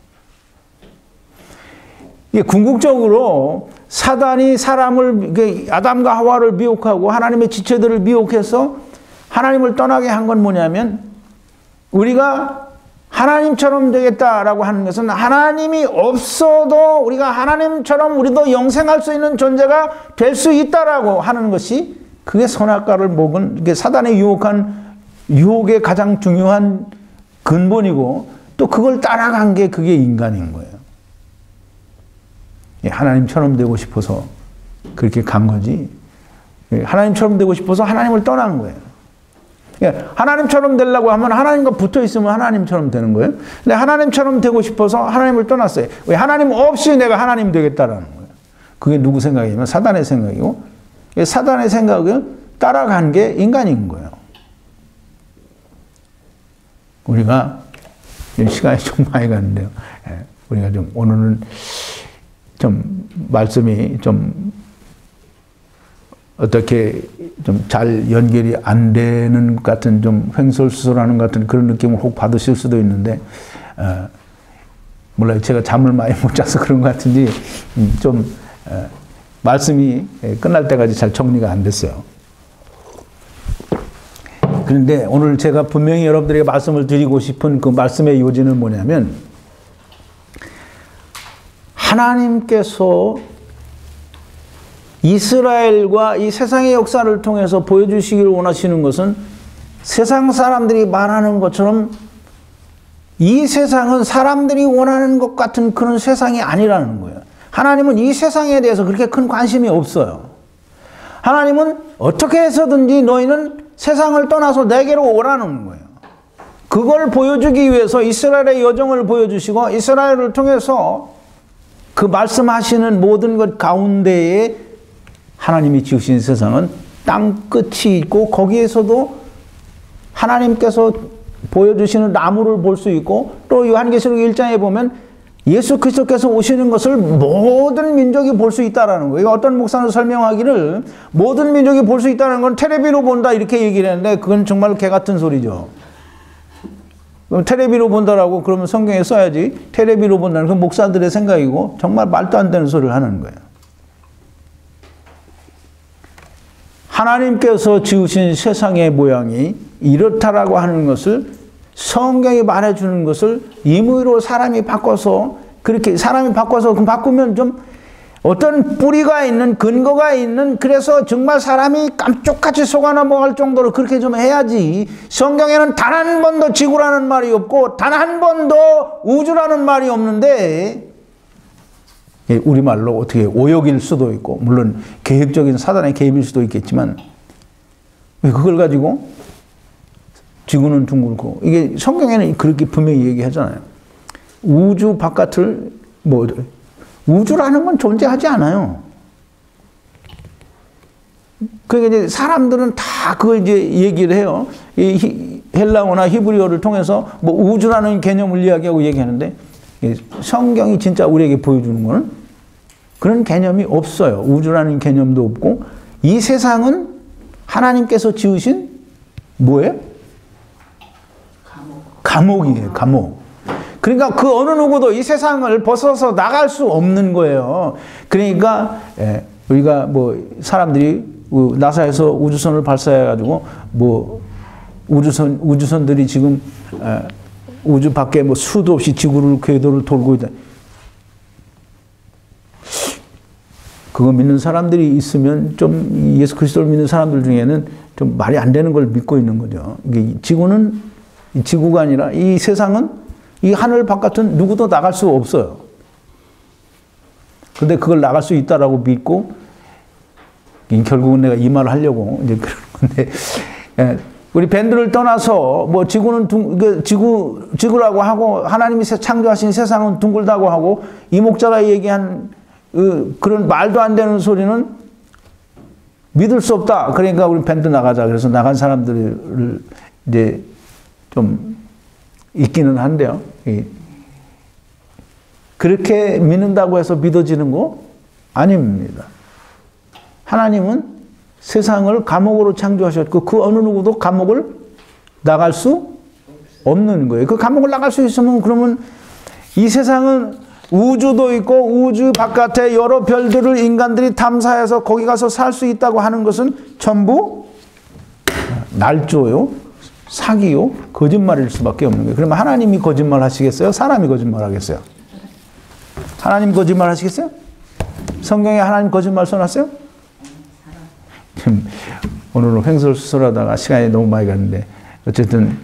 이게 궁극적으로 사단이 사람을 아담과 하와를 미혹하고 하나님의 지체들을 미혹해서 하나님을 떠나게 한 건 뭐냐면 우리가 하나님처럼 되겠다라고 하는 것은 하나님이 없어도 우리가 하나님처럼 우리도 영생할 수 있는 존재가 될 수 있다라고 하는 것이 그게 선악과를 먹은 이게 사단의 유혹의 가장 중요한 근본이고 또 그걸 따라간 게 그게 인간인 거예요. 하나님처럼 되고 싶어서 그렇게 간 거지. 하나님처럼 되고 싶어서 하나님을 떠난 거예요. 하나님처럼 되려고 하면 하나님과 붙어 있으면 하나님처럼 되는 거예요. 근데 하나님처럼 되고 싶어서 하나님을 떠났어요. 왜 하나님 없이 내가 하나님 되겠다라는 거예요. 그게 누구 생각이냐면 사단의 생각이고 사단의 생각을 따라간 게 인간인 거예요. 우리가 시간이 좀 많이 갔는데요. 우리가 좀 오늘은 좀 말씀이 좀 어떻게 좀 잘 연결이 안 되는 것 같은 좀 횡설수설하는 것 같은 그런 느낌을 혹 받으실 수도 있는데 몰라요. 제가 잠을 많이 못 자서 그런 것 같은지 좀 말씀이 끝날 때까지 잘 정리가 안 됐어요. 그런데 오늘 제가 분명히 여러분들에게 말씀을 드리고 싶은 그 말씀의 요지는 뭐냐면 하나님께서 이스라엘과 이 세상의 역사를 통해서 보여주시기를 원하시는 것은 세상 사람들이 말하는 것처럼 이 세상은 사람들이 원하는 것 같은 그런 세상이 아니라는 거예요. 하나님은 이 세상에 대해서 그렇게 큰 관심이 없어요. 하나님은 어떻게 해서든지 너희는 세상을 떠나서 내게로 오라는 거예요. 그걸 보여주기 위해서 이스라엘의 여정을 보여주시고 이스라엘을 통해서 그 말씀하시는 모든 것 가운데에 하나님이 지으신 세상은 땅 끝이 있고 거기에서도 하나님께서 보여주시는 나무를 볼 수 있고 또 요한계시록 1장에 보면 예수 그리스도께서 오시는 것을 모든 민족이 볼 수 있다는 거예요. 어떤 목사는 설명하기를 모든 민족이 볼 수 있다는 건 테레비로 본다 이렇게 얘기를 했는데 그건 정말 개 같은 소리죠. 그럼 테레비로 본다라고 그러면 성경에 써야지 테레비로 본다는 건 목사들의 생각이고 정말 말도 안 되는 소리를 하는 거예요. 하나님께서 지으신 세상의 모양이 이렇다라고 하는 것을 성경이 말해주는 것을 임의로 사람이 바꿔서 그렇게 사람이 바꿔서 바꾸면 좀 어떤 뿌리가 있는 근거가 있는 그래서 정말 사람이 깜짝같이 속아 넘어갈 정도로 그렇게 좀 해야지. 성경에는 단 한 번도 지구라는 말이 없고 단 한 번도 우주라는 말이 없는데 우리말로 어떻게 오역일 수도 있고 물론 계획적인 사단의 개입일 수도 있겠지만 왜 그걸 가지고 지구는 둥글고 이게 성경에는 그렇게 분명히 얘기하잖아요. 우주 바깥을 뭐 우주라는 건 존재하지 않아요. 그러니까 이제 사람들은 다 그걸 이제 얘기를 해요. 이 헬라어나 히브리어를 통해서 뭐 우주라는 개념을 이야기하고 얘기하는데 성경이 진짜 우리에게 보여주는 거는 그런 개념이 없어요. 우주라는 개념도 없고 이 세상은 하나님께서 지으신 뭐예요? 감옥이에요. 감옥. 그러니까 그 어느 누구도 이 세상을 벗어서 나갈 수 없는 거예요. 그러니까 우리가 뭐 사람들이 나사에서 우주선을 발사해가지고 뭐 우주선들이 지금 우주 밖에 뭐 수도 없이 지구를 궤도를 돌고 있다. 그거 믿는 사람들이 있으면 좀 예수 그리스도를 믿는 사람들 중에는 좀 말이 안 되는 걸 믿고 있는 거죠. 이게 지구는 지구가 아니라 이 세상은 이 하늘 바깥은 누구도 나갈 수 없어요. 근데 그걸 나갈 수 있다라고 믿고 결국은 내가 이 말을 하려고 이제 그런 건데 우리 밴드를 떠나서 뭐 지구는 지구라고 하고 하나님이 창조하신 세상은 둥글다고 하고 이 목자가 얘기한 그런 말도 안 되는 소리는 믿을 수 없다. 그러니까 우리 밴드 나가자. 그래서 나간 사람들을 이제 좀 있기는 한데요. 그렇게 믿는다고 해서 믿어지는 거 아닙니다. 하나님은 세상을 감옥으로 창조하셨고 그 어느 누구도 감옥을 나갈 수 없는 거예요. 그 감옥을 나갈 수 있으면 그러면 이 세상은 우주도 있고 우주 바깥에 여러 별들을 인간들이 탐사해서 거기 가서 살 수 있다고 하는 것은 전부 날조요, 사기요, 거짓말일 수밖에 없는 거예요. 그러면 하나님이 거짓말 하시겠어요? 사람이 거짓말 하겠어요? 하나님 거짓말 하시겠어요? 성경에 하나님 거짓말 써놨어요? 오늘은 횡설수설하다가 시간이 너무 많이 갔는데 어쨌든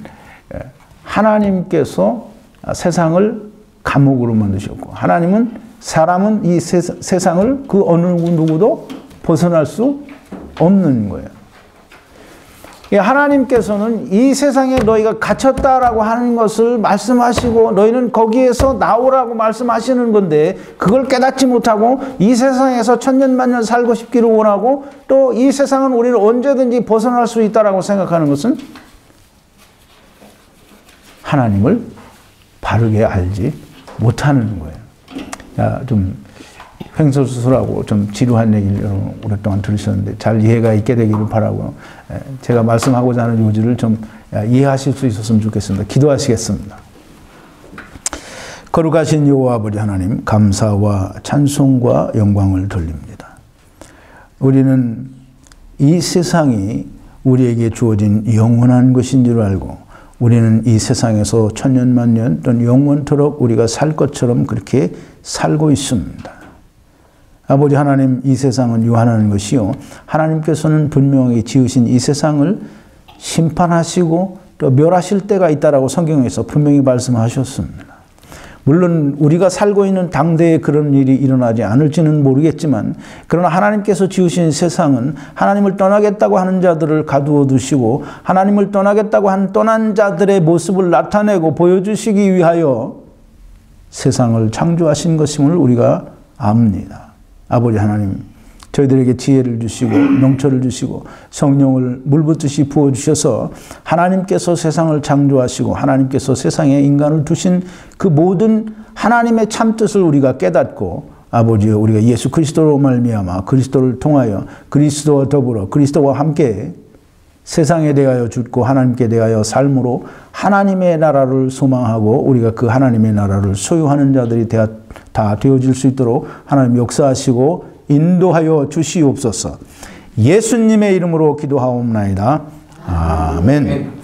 하나님께서 세상을 감옥으로 만드셨고 하나님은 사람은 이 세상을 그 어느 누구도 벗어날 수 없는 거예요. 하나님께서는 이 세상에 너희가 갇혔다라고 하는 것을 말씀하시고 너희는 거기에서 나오라고 말씀하시는 건데 그걸 깨닫지 못하고 이 세상에서 천년만년 살고 싶기를 원하고 또 이 세상은 우리를 언제든지 벗어날 수 있다라고 생각하는 것은 하나님을 바르게 알지 못하는 거예요. 좀 횡설수설하고 좀 지루한 얘기를 오랫동안 들으셨는데 잘 이해가 있게 되기를 바라고 제가 말씀하고자 하는 요지를 좀 이해하실 수 있었으면 좋겠습니다. 기도하시겠습니다. 거룩하신 여호와 아버지 하나님, 감사와 찬송과 영광을 돌립니다. 우리는 이 세상이 우리에게 주어진 영원한 것인 줄 알고 우리는 이 세상에서 천년만년 또는 영원토록 우리가 살 것처럼 그렇게 살고 있습니다. 아버지 하나님, 이 세상은 유한한 것이요 하나님께서는 분명히 지으신 이 세상을 심판하시고 또 멸하실 때가 있다라고 성경에서 분명히 말씀하셨습니다. 물론 우리가 살고 있는 당대에 그런 일이 일어나지 않을지는 모르겠지만 그러나 하나님께서 지으신 세상은 하나님을 떠나겠다고 하는 자들을 가두어 두시고 하나님을 떠나겠다고 한 떠난 자들의 모습을 나타내고 보여주시기 위하여 세상을 창조하신 것임을 우리가 압니다. 아버지 하나님, 저희들에게 지혜를 주시고 명철을 주시고 성령을 물붓듯이 부어주셔서 하나님께서 세상을 창조하시고 하나님께서 세상에 인간을 두신 그 모든 하나님의 참뜻을 우리가 깨닫고 아버지여 우리가 예수 그리스도로 말미암아 그리스도를 통하여 그리스도와 더불어 그리스도와 함께 세상에 대하여 죽고 하나님께 대하여 삶으로 하나님의 나라를 소망하고 우리가 그 하나님의 나라를 소유하는 자들이 다 되어질 수 있도록 하나님 역사하시고 인도하여 주시옵소서. 예수님의 이름으로 기도하옵나이다. 아멘.